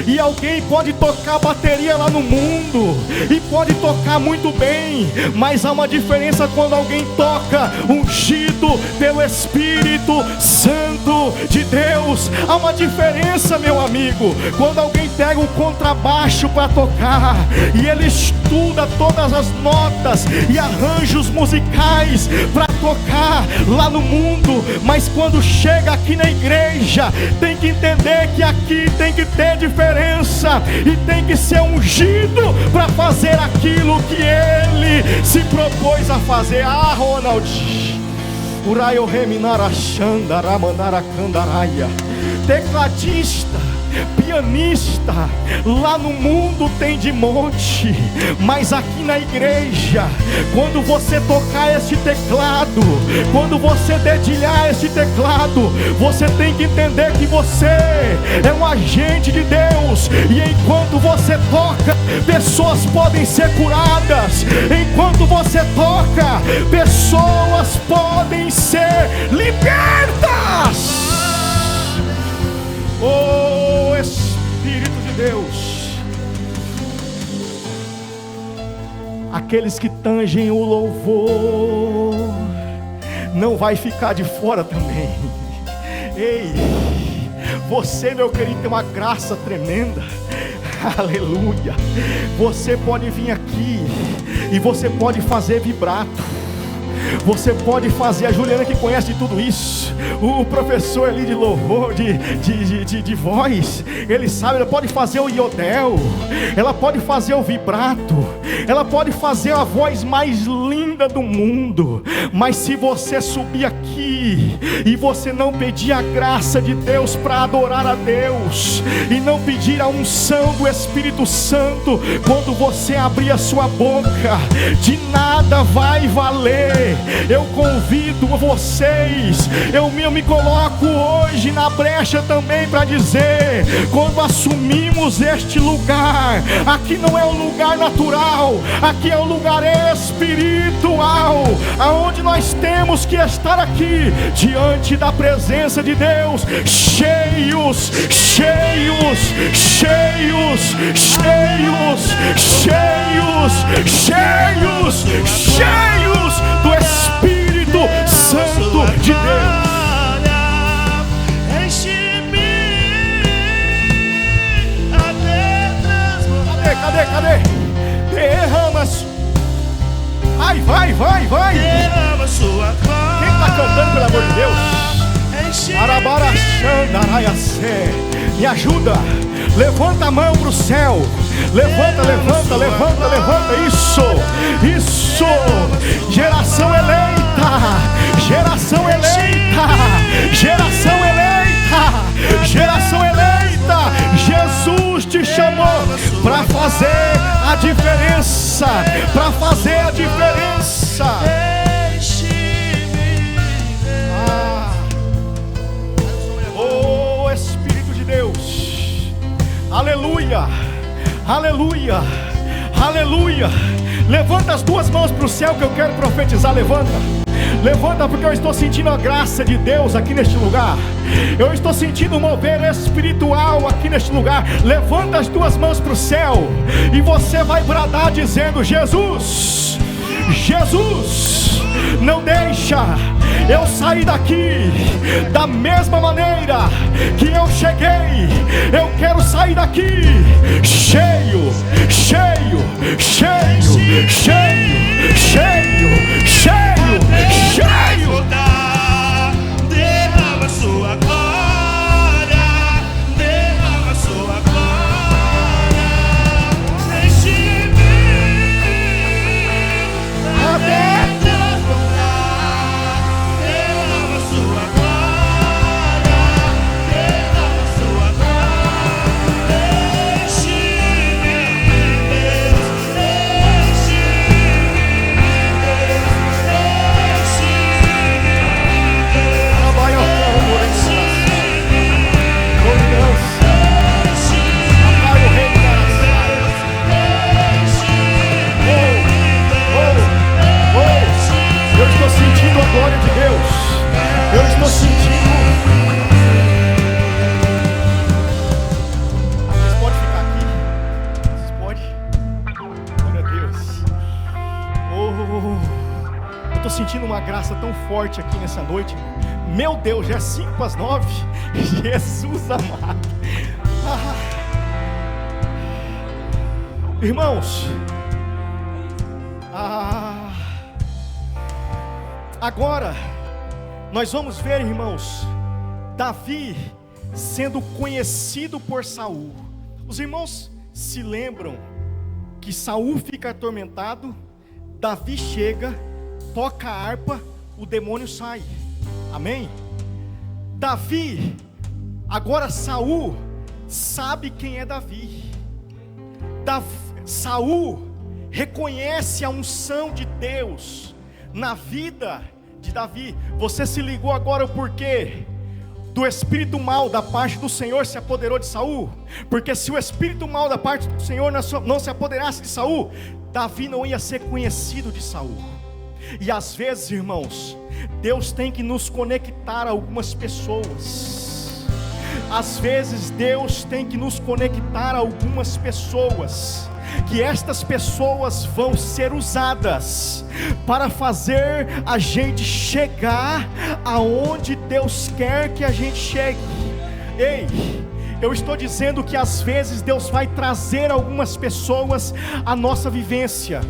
e alguém pode tocar bateria lá no mundo e pode tocar muito bem, mas há uma diferença quando alguém toca ungido pelo Espírito Santo de Deus. Há uma diferença, meu amigo, quando alguém pega o contrabaixo para tocar e ele estuda todas as notas e arranjos musicais para tocar lá no mundo, mas quando chega aqui na igreja, tem que entender que aqui tem que ter diferença e tem que ser ungido para fazer aquilo que ele se propôs a fazer. Ah, Ronald, Uraio Reminara Xandara Mandara Candaraia, tecladista, pianista, lá no mundo tem de monte, mas aqui na igreja, quando você tocar este teclado, quando você dedilhar este teclado, você tem que entender que você é um agente de Deus, e enquanto você toca, pessoas podem ser curadas. Enquanto você toca, pessoas podem ser libertas. Oh, Espírito de Deus, aqueles que tangem o louvor não vai ficar de fora também. Ei, você, meu querido, tem uma graça tremenda. Aleluia. Você pode vir aqui e você pode fazer vibrato. Você pode fazer, a Juliana que conhece tudo isso, o professor ali de louvor, de voz, ele sabe, ela pode fazer o iodel, ela pode fazer o vibrato, ela pode fazer a voz mais linda do mundo, mas se você subir aqui e você não pedir a graça de Deus para adorar a Deus, e não pedir a unção do Espírito Santo, quando você abrir a sua boca, de nada vai valer. Eu convido vocês, eu me coloco hoje na brecha também para dizer, quando assumimos este lugar, aqui não é um lugar natural, aqui é um lugar espiritual. espiritual, aonde nós temos que estar aqui diante da presença de Deus, cheios, cheios, cheios, cheios, cheios, cheios, cheios do Espírito Santo de Deus. Cadê? Derrama. Ai, vai. Derrama sua glória. Quem está cantando, pelo amor de Deus? Me ajuda. Levanta a mão para o céu. Levanta. Isso. Geração eleita. Jesus te chamou para fazer a diferença. Oh, Espírito de Deus. Aleluia. Levanta as duas mãos para o céu que eu quero profetizar. Levanta, porque eu estou sentindo a graça de Deus aqui neste lugar. Eu estou sentindo um mover espiritual aqui neste lugar. Levanta as duas mãos para o céu e você vai bradar dizendo: Jesus, não deixa eu sair daqui da mesma maneira que eu cheguei. Eu quero sair daqui cheio. Derrama sua glória, derrama sua glória, enche-me até transbordar. Derrama sua glória, derrama sua glória, enche-me, Deus, eu estou sentindo a glória de Deus. Eu estou sentindo. Vocês podem ficar aqui? Vocês podem? Glória a Deus. Eu estou sentindo uma graça tão forte aqui nessa noite. Meu Deus, já é 8:55. Jesus amado. Irmãos, agora nós vamos ver, irmãos, Davi sendo conhecido por Saul. Os irmãos se lembram que Saul fica atormentado, Davi chega, toca a harpa, o demônio sai. Amém? Davi, agora Saul sabe quem é Davi. Saul reconhece a unção de Deus na vida de Davi. Você se ligou agora o porquê do espírito mal da parte do Senhor se apoderou de Saul? Porque se o espírito mal da parte do Senhor não se apoderasse de Saul, Davi não ia ser conhecido de Saul. E às vezes, irmãos, Deus tem que nos conectar a algumas pessoas. Às vezes Deus tem que nos conectar a algumas pessoas, que estas pessoas vão ser usadas para fazer a gente chegar aonde Deus quer que a gente chegue. Ei, eu estou dizendo que às vezes Deus vai trazer algumas pessoas à nossa vivência,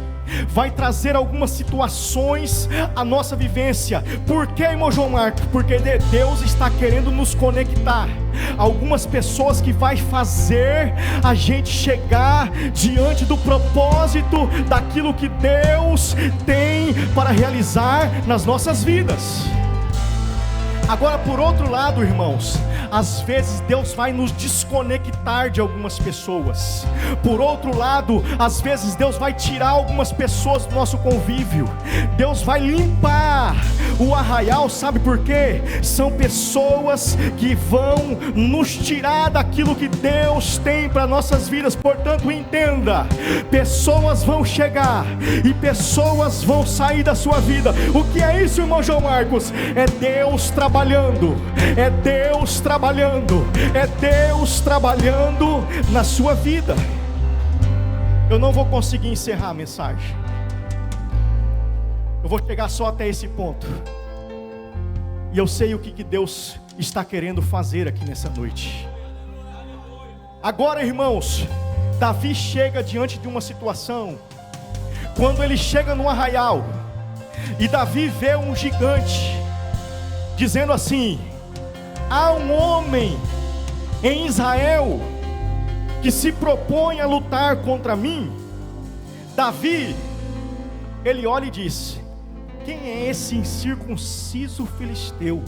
vai trazer algumas situações à nossa vivência. Por que, irmão João Marcos? Porque Deus está querendo nos conectar a algumas pessoas que vai fazer a gente chegar diante do propósito daquilo que Deus tem para realizar nas nossas vidas. Agora, por outro lado, irmãos, Às vezes Deus vai nos desconectar de algumas pessoas. Por outro lado, às vezes Deus vai tirar algumas pessoas do nosso convívio. Deus vai limpar o arraial, sabe por quê? São pessoas que vão nos tirar daquilo que Deus tem para nossas vidas. Portanto, entenda, pessoas vão chegar e pessoas vão sair da sua vida. O que é isso, irmão João Marcos? É Deus trabalhando, é Deus trabalhando, é Deus trabalhando na sua vida. Eu não vou conseguir encerrar a mensagem, eu vou chegar só até esse ponto, e eu sei o que Deus está querendo fazer aqui nessa noite. Agora, irmãos, Davi chega diante de uma situação. Quando ele chega no arraial, e Davi vê um gigante, dizendo assim: há um homem em Israel que se propõe a lutar contra mim. Davi, ele olha e diz: quem é esse incircunciso filisteu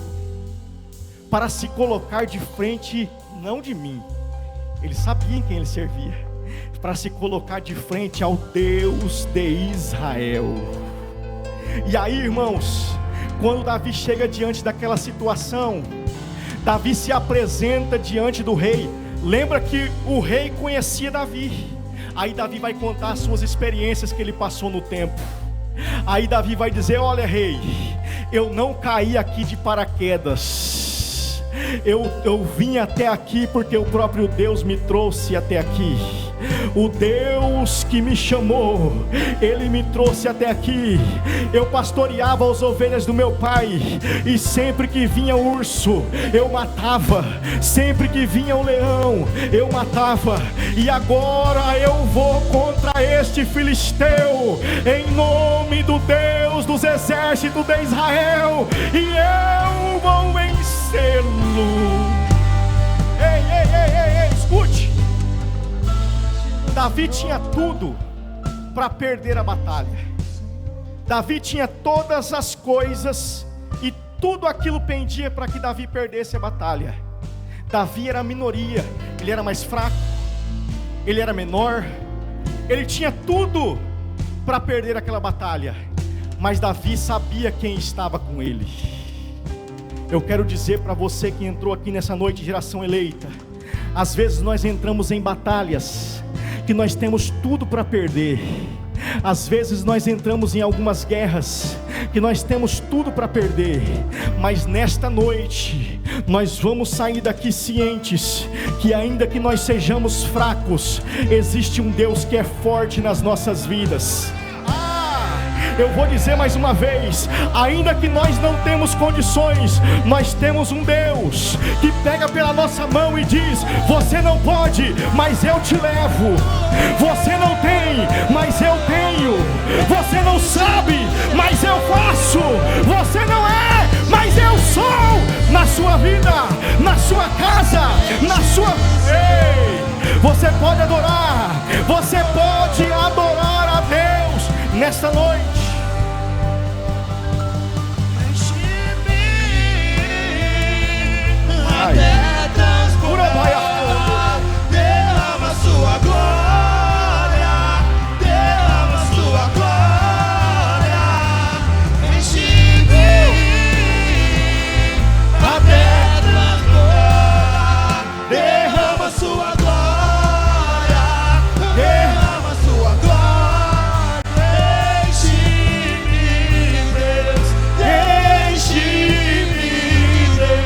para se colocar de frente, não de mim? Ele sabia em quem ele servia, para se colocar de frente ao Deus de Israel. E aí, irmãos, quando Davi chega diante daquela situação, Davi se apresenta diante do rei. Lembra que o rei conhecia Davi. Aí Davi vai contar as suas experiências que ele passou no tempo. Aí Davi vai dizer: olha, rei, eu não caí aqui de paraquedas. Eu vim até aqui porque o próprio Deus me trouxe até aqui. O Deus que me chamou, Ele me trouxe até aqui. Eu pastoreava as ovelhas do meu pai, e sempre que vinha o urso, eu matava. Sempre que vinha o leão, eu matava. E agora eu vou contra este filisteu, em nome do Deus dos exércitos de Israel, e eu vou vencê-lo. Ei, escute. Davi tinha tudo para perder a batalha. Davi tinha todas as coisas, e tudo aquilo pendia para que Davi perdesse a batalha. Davi era a minoria, ele era mais fraco, ele era menor, ele tinha tudo para perder aquela batalha, mas Davi sabia quem estava com ele. Eu quero dizer para você que entrou aqui nessa noite, geração eleita, às vezes nós entramos em batalhas que nós temos tudo para perder. Às vezes nós entramos em algumas guerras que nós temos tudo para perder, mas nesta noite nós vamos sair daqui cientes que ainda que nós sejamos fracos, existe um Deus que é forte nas nossas vidas. Eu vou dizer mais uma vez: ainda que nós não temos condições, nós temos um Deus que pega pela nossa mão e diz: você não pode, mas eu te levo. Você não tem, mas eu tenho. Você não sabe, mas eu faço. Você não é, mas eu sou. Na sua vida, na sua casa, na sua... Ei, você pode adorar. Você pode adorar a Deus nesta noite. Até transbordar, derrama sua glória, derrama sua glória, enche-me, até transbordar, derrama sua glória, derrama sua glória, enche-me, Deus, enche-me, Deus.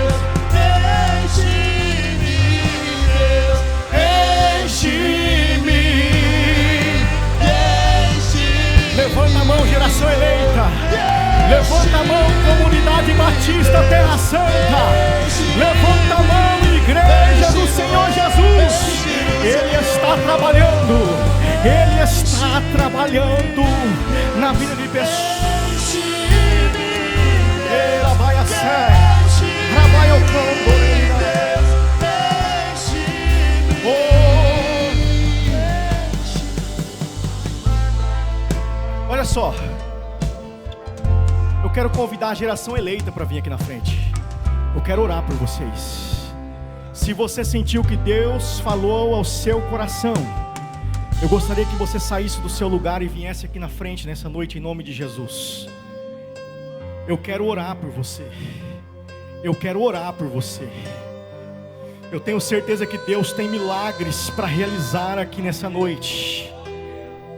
Levanta a mão, geração eleita. Levanta a mão, comunidade batista Terra Santa. Levanta a mão, igreja do Senhor Jesus. Ele está trabalhando. Ele está trabalhando na vida de pessoas. Ela vai a sé. Trabalha o campo. Olha só, eu quero convidar a geração eleita para vir aqui na frente. Eu quero orar por vocês. Se você sentiu que Deus falou ao seu coração, eu gostaria que você saísse do seu lugar e viesse aqui na frente nessa noite em nome de Jesus. Eu quero orar por você. Eu quero orar por você. Eu tenho certeza que Deus tem milagres para realizar aqui nessa noite.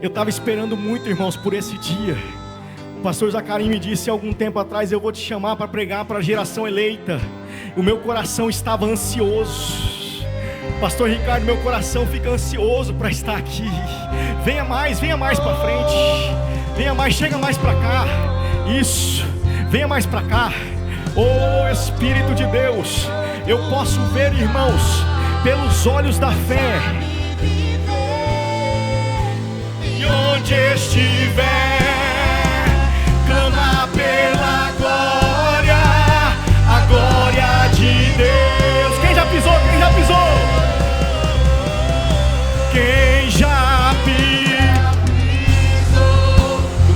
Eu estava esperando muito, irmãos, por esse dia. O pastor Zacarim me disse há algum tempo atrás: eu vou te chamar para pregar para a geração eleita. O meu coração estava ansioso. Pastor Ricardo, meu coração fica ansioso para estar aqui. Venha mais para frente. Venha mais, chega mais para cá. Isso, venha mais para cá. Oh Espírito de Deus, eu posso ver, irmãos, pelos olhos da fé. E onde estiver, clama pela glória, a glória de Deus. Quem já pisou? Quem já pisou? Quem já pisou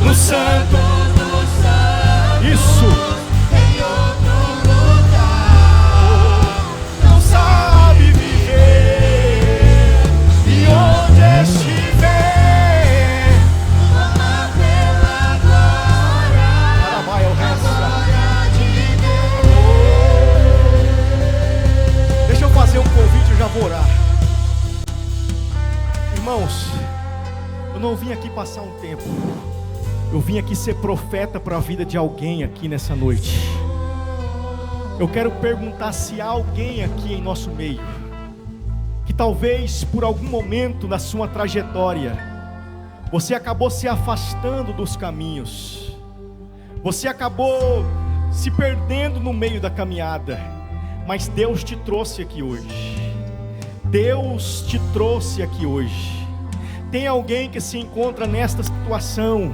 no santo dos santos, isso, em outro lugar, não sabe viver. E onde estiver, clama pela glória, a glória de Deus. deixa eu fazer um convite, eu já vou orar. Irmãos, eu não vim aqui passar um tempo. Eu vim aqui ser profeta para a vida de alguém aqui nessa noite. Eu quero perguntar se há alguém aqui em nosso meio que talvez por algum momento na sua trajetória você acabou se afastando dos caminhos. Você acabou se perdendo no meio da caminhada. Mas Deus te trouxe aqui hoje. Deus te trouxe aqui hoje. Tem alguém que se encontra nesta situação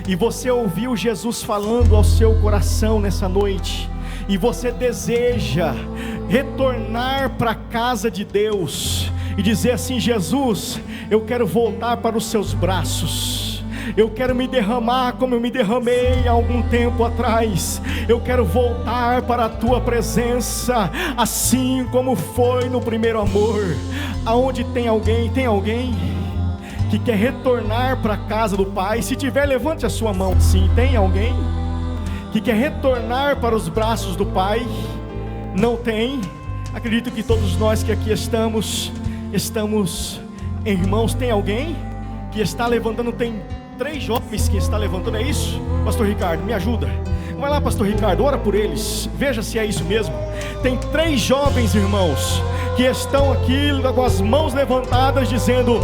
e você ouviu Jesus falando ao seu coração nessa noite, e você deseja retornar para a casa de Deus e dizer assim: Jesus, eu quero voltar para os seus braços. Eu quero me derramar como eu me derramei há algum tempo atrás. Eu quero voltar para a tua presença, assim como foi no primeiro amor. Aonde tem alguém que quer retornar para a casa do Pai? Se tiver, levante a sua mão. Sim, tem alguém que quer retornar para os braços do Pai? Não tem? Acredito que todos nós que aqui estamos irmãos. Tem alguém que está levantando? Tem 3 jovens que está levantando, é isso? Pastor Ricardo, me ajuda. Vai lá, pastor Ricardo, ora por eles, veja se é isso mesmo. Tem 3 jovens, irmãos, que estão aqui com as mãos levantadas, dizendo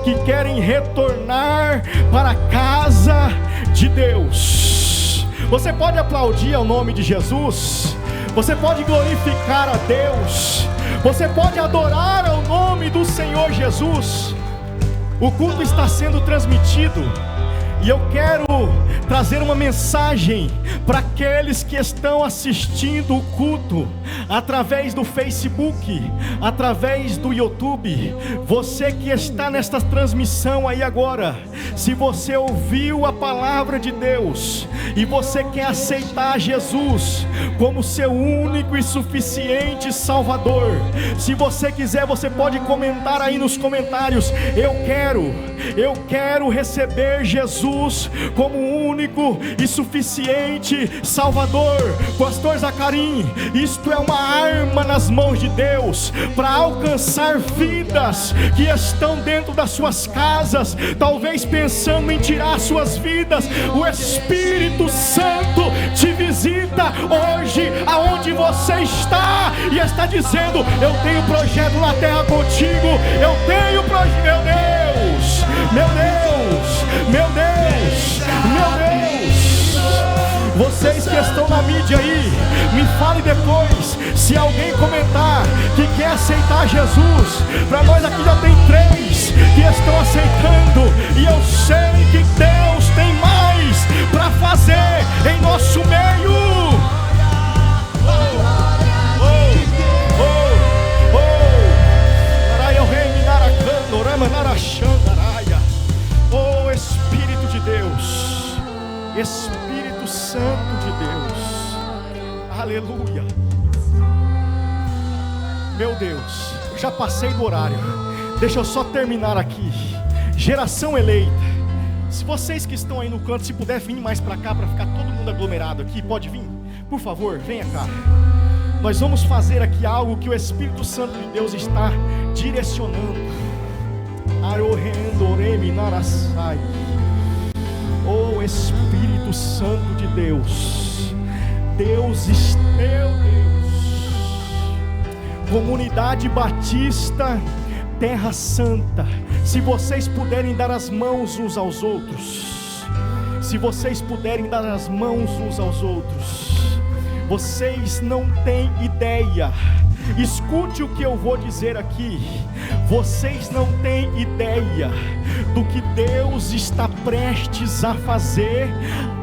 que querem retornar para a casa de Deus. Você pode aplaudir ao nome de Jesus, você pode glorificar a Deus, você pode adorar ao nome do Senhor Jesus. O culto está sendo transmitido e eu quero trazer uma mensagem para aqueles que estão assistindo o culto através do Facebook, através do YouTube. Você que está nesta transmissão aí agora, se você ouviu a palavra de Deus e você quer aceitar Jesus como seu único e suficiente Salvador, se você quiser, você pode comentar aí nos comentários: eu quero receber Jesus como único e suficiente Salvador. Pastor Zacarim, isto é uma arma nas mãos de Deus para alcançar vidas que estão dentro das suas casas, talvez pensando em tirar suas vidas. O Espírito Santo te visita hoje aonde você está e está dizendo: eu tenho projeto na terra contigo. Eu tenho projeto. Meu Deus. Vocês que estão na mídia aí, me fale depois, se alguém comentar que quer aceitar Jesus. Para nós aqui já tem 3 que estão aceitando, e eu sei que Deus tem mais para fazer em nosso meio. Oh Espírito de Deus, Espírito Santo de Deus, aleluia. Meu Deus, eu já passei do horário. Deixa eu só terminar aqui. Geração eleita. Se vocês que estão aí no canto, se puder vir mais para cá, para ficar todo mundo aglomerado aqui, pode vir? Por favor, venha cá. Nós vamos fazer aqui algo que o Espírito Santo de Deus está direcionando. Oh Espírito Santo de Deus, Deus, meu Deus. Comunidade Batista Terra Santa, se vocês puderem dar as mãos uns aos outros, se vocês puderem dar as mãos uns aos outros, vocês não têm ideia. Escute o que eu vou dizer aqui. Vocês não têm ideia do que Deus está prestes a fazer.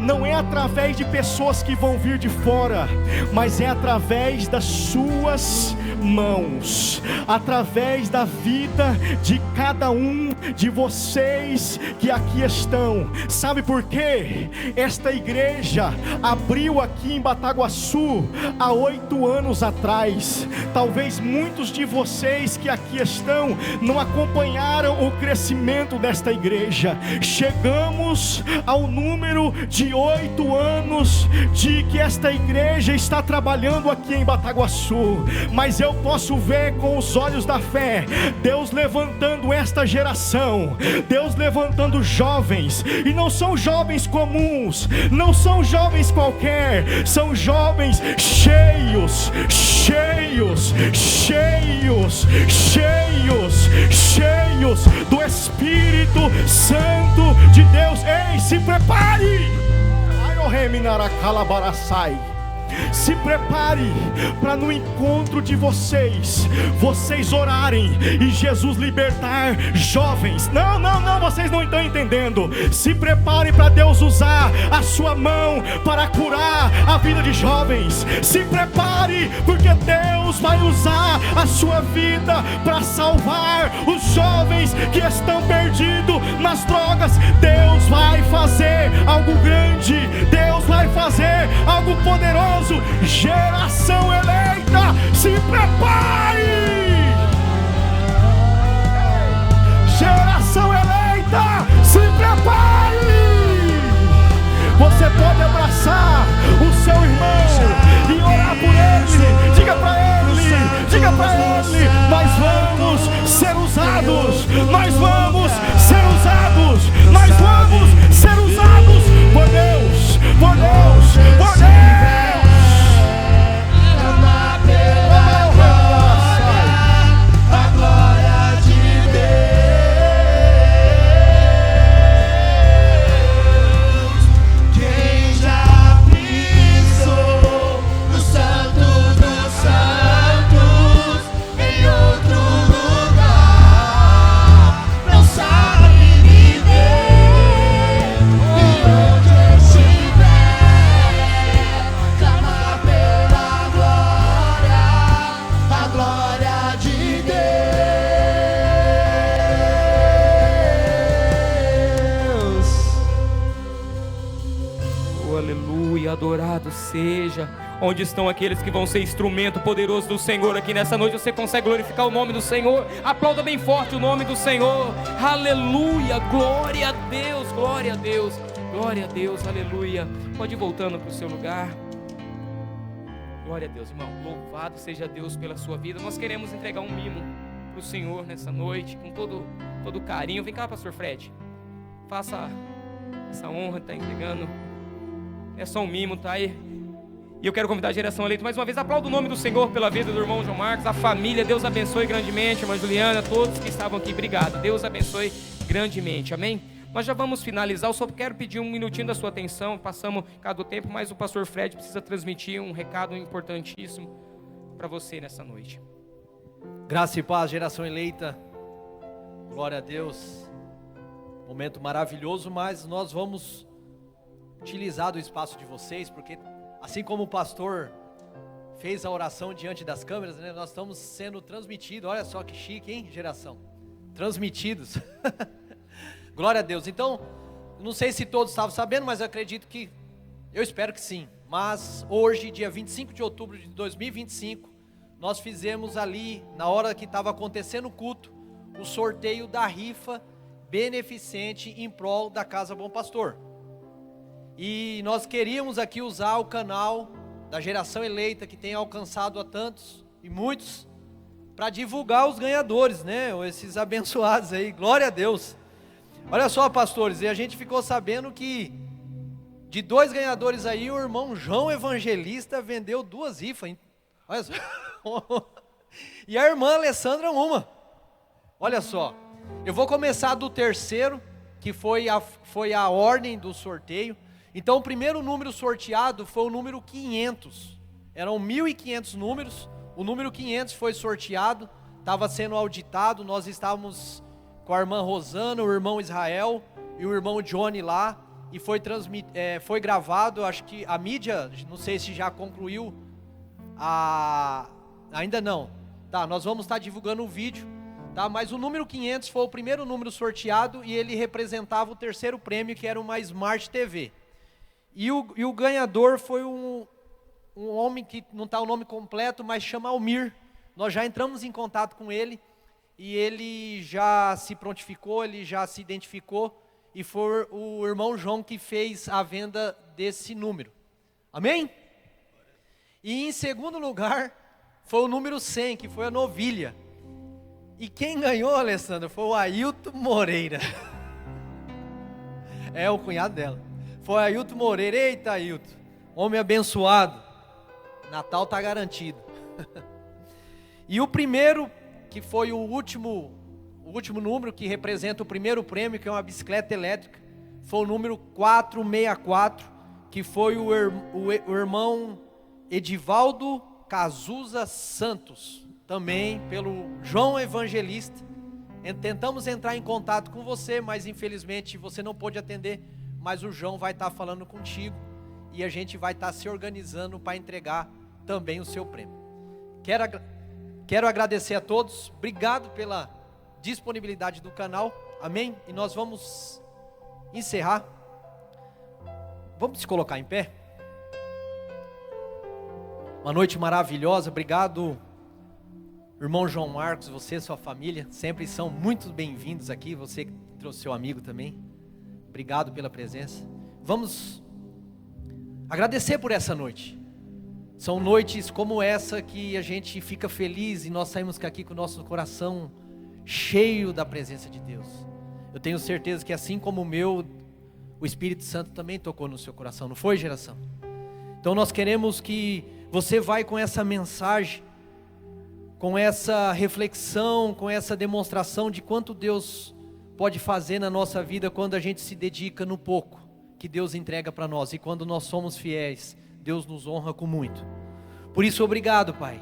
Não é através de pessoas que vão vir de fora, mas é através das suas mãos, através da vida de cada um de vocês que aqui estão. Sabe por quê? Esta igreja abriu aqui em Bataguaçu há 8 anos atrás. Talvez muitos de vocês que aqui estão não acompanharam o crescimento desta igreja. Chegamos ao número de 8 anos de que esta igreja está trabalhando aqui em Bataguaçu. Mas eu posso ver com os olhos da fé Deus levantando esta geração, Deus levantando jovens, e não são jovens comuns, não são jovens qualquer, são jovens cheios do Espírito Santo de Deus. Ei, se prepare! Se prepare para no encontro de vocês orarem e Jesus libertar jovens. Não, vocês não estão entendendo. Se prepare para Deus usar a sua mão para curar a vida de jovens. Se prepare, porque Deus vai usar a sua vida para salvar os jovens que estão perdidos nas drogas. Deus vai fazer algo grande, Deus vai fazer algo poderoso. Geração eleita, se prepare! Geração eleita, se prepare! Você pode abraçar o seu irmão e orar por ele. Diga para ele, nós vamos ser usados, nós vamos ser usados, nós vamos ser usados por Deus, por Deus, por Deus. Adorado seja. Onde estão aqueles que vão ser instrumento poderoso do Senhor aqui nessa noite? Você consegue glorificar o nome do Senhor? Aplauda bem forte o nome do Senhor. Aleluia, glória a Deus, glória a Deus, glória a Deus, aleluia. Pode ir voltando para o seu lugar. Glória a Deus, irmão. Louvado seja Deus pela sua vida. Nós queremos entregar um mimo para o Senhor nessa noite, com todo carinho. Vem cá, pastor Fred, faça essa honra de estar entregando. É só um mimo, tá aí? E eu quero convidar a geração eleita mais uma vez. Aplauda o nome do Senhor pela vida do irmão João Marcos, a família. Deus abençoe grandemente, irmã Juliana, todos que estavam aqui. Obrigado. Deus abençoe grandemente. Amém? Nós já vamos finalizar. Eu só quero pedir um minutinho da sua atenção. Passamos cada tempo, mas o pastor Fred precisa transmitir um recado importantíssimo para você nessa noite. Graça e paz, geração eleita. Glória a Deus. Momento maravilhoso, mas nós vamos utilizar do espaço de vocês, porque assim como o pastor fez a oração diante das câmeras, né, nós estamos sendo transmitidos. Olha só que chique, hein, geração? Transmitidos. Glória a Deus. Então, não sei se todos estavam sabendo, mas eu acredito que, eu espero que sim. Mas hoje, dia 25 de outubro de 2025, nós fizemos ali, na hora que estava acontecendo o culto, o sorteio da rifa beneficente em prol da Casa Bom Pastor. E nós queríamos aqui usar o canal da Geração Eleita, que tem alcançado a tantos e muitos, para divulgar os ganhadores, né? Esses abençoados aí, glória a Deus. Olha só, pastores, e a gente ficou sabendo que de 2 ganhadores aí, o irmão João Evangelista vendeu 2 rifas, hein? Olha só. E a irmã Alessandra uma. Olha só, eu vou começar do terceiro, que foi a ordem do sorteio. Então o primeiro número sorteado foi o número 500. Eram 1.500 números. O número 500 foi sorteado, estava sendo auditado. Nós estávamos com a irmã Rosana, o irmão Israel e o irmão Johnny lá. E foi gravado, acho que a mídia, não sei se já concluiu, ainda não. Tá, nós vamos estar divulgando o vídeo, tá? Mas o número 500 foi o primeiro número sorteado e ele representava o terceiro prêmio, que era uma Smart TV. E o ganhador foi um homem que não está o nome completo, mas chama Almir. Nós já entramos em contato com ele e ele já se prontificou, ele já se identificou, e foi o irmão João que fez a venda desse número. Amém? E em segundo lugar foi o número 100, que foi a novilha. E quem ganhou, Alessandra, foi o Ailton Moreira. É o cunhado dela. Foi o Ailton Moreira. Eita, Ailton, homem abençoado. Natal está garantido. E o primeiro, que foi o último número, que representa o primeiro prêmio, que é uma bicicleta elétrica, foi o número 464, que foi o irmão Edivaldo Cazuza Santos, também pelo João Evangelista. Tentamos entrar em contato com você, mas infelizmente você não pôde atender, mas o João vai estar falando contigo e a gente vai estar se organizando para entregar também o seu prêmio. Quero agradecer a todos, obrigado pela disponibilidade do canal, amém? E nós vamos encerrar. Vamos se colocar em pé? Uma noite maravilhosa, obrigado, irmão João Marcos, você e sua família, sempre são muito bem-vindos aqui, você que trouxe seu amigo também, obrigado pela presença. Vamos agradecer por essa noite. São noites como essa que a gente fica feliz e nós saímos aqui com o nosso coração cheio da presença de Deus. Eu tenho certeza que assim como o meu, o Espírito Santo também tocou no seu coração, não foi, geração? Então nós queremos que você vai com essa mensagem, com essa reflexão, com essa demonstração de quanto Deus pode fazer na nossa vida quando a gente se dedica no pouco que Deus entrega para nós, e quando nós somos fiéis, Deus nos honra com muito. Por isso, obrigado, Pai.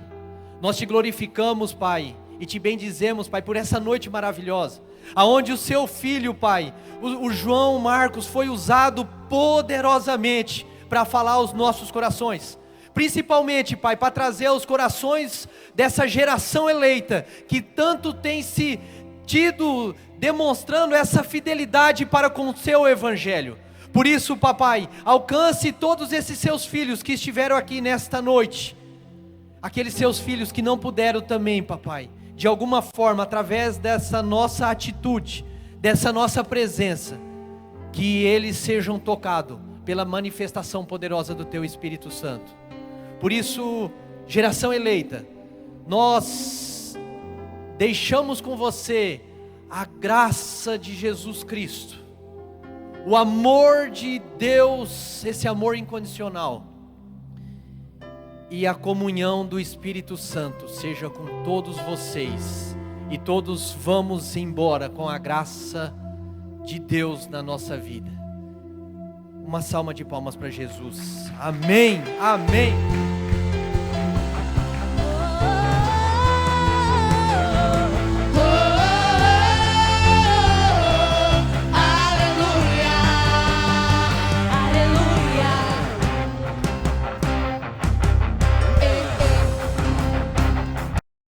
Nós te glorificamos, Pai, e te bendizemos, Pai, por essa noite maravilhosa, aonde o seu filho, Pai, o João Marcos, foi usado poderosamente para falar aos nossos corações, principalmente, Pai, para trazer aos corações dessa geração eleita, que tanto tem se tido demonstrando essa fidelidade para com o seu evangelho. Por isso, papai, alcance todos esses seus filhos que estiveram aqui nesta noite, aqueles seus filhos que não puderam também, papai, de alguma forma, através dessa nossa atitude, dessa nossa presença, que eles sejam tocados pela manifestação poderosa do teu Espírito Santo. Por isso, geração eleita, nós deixamos com você a graça de Jesus Cristo, o amor de Deus, esse amor incondicional, e a comunhão do Espírito Santo seja com todos vocês, e todos vamos embora com a graça de Deus na nossa vida. Uma salva de palmas para Jesus. Amém, amém.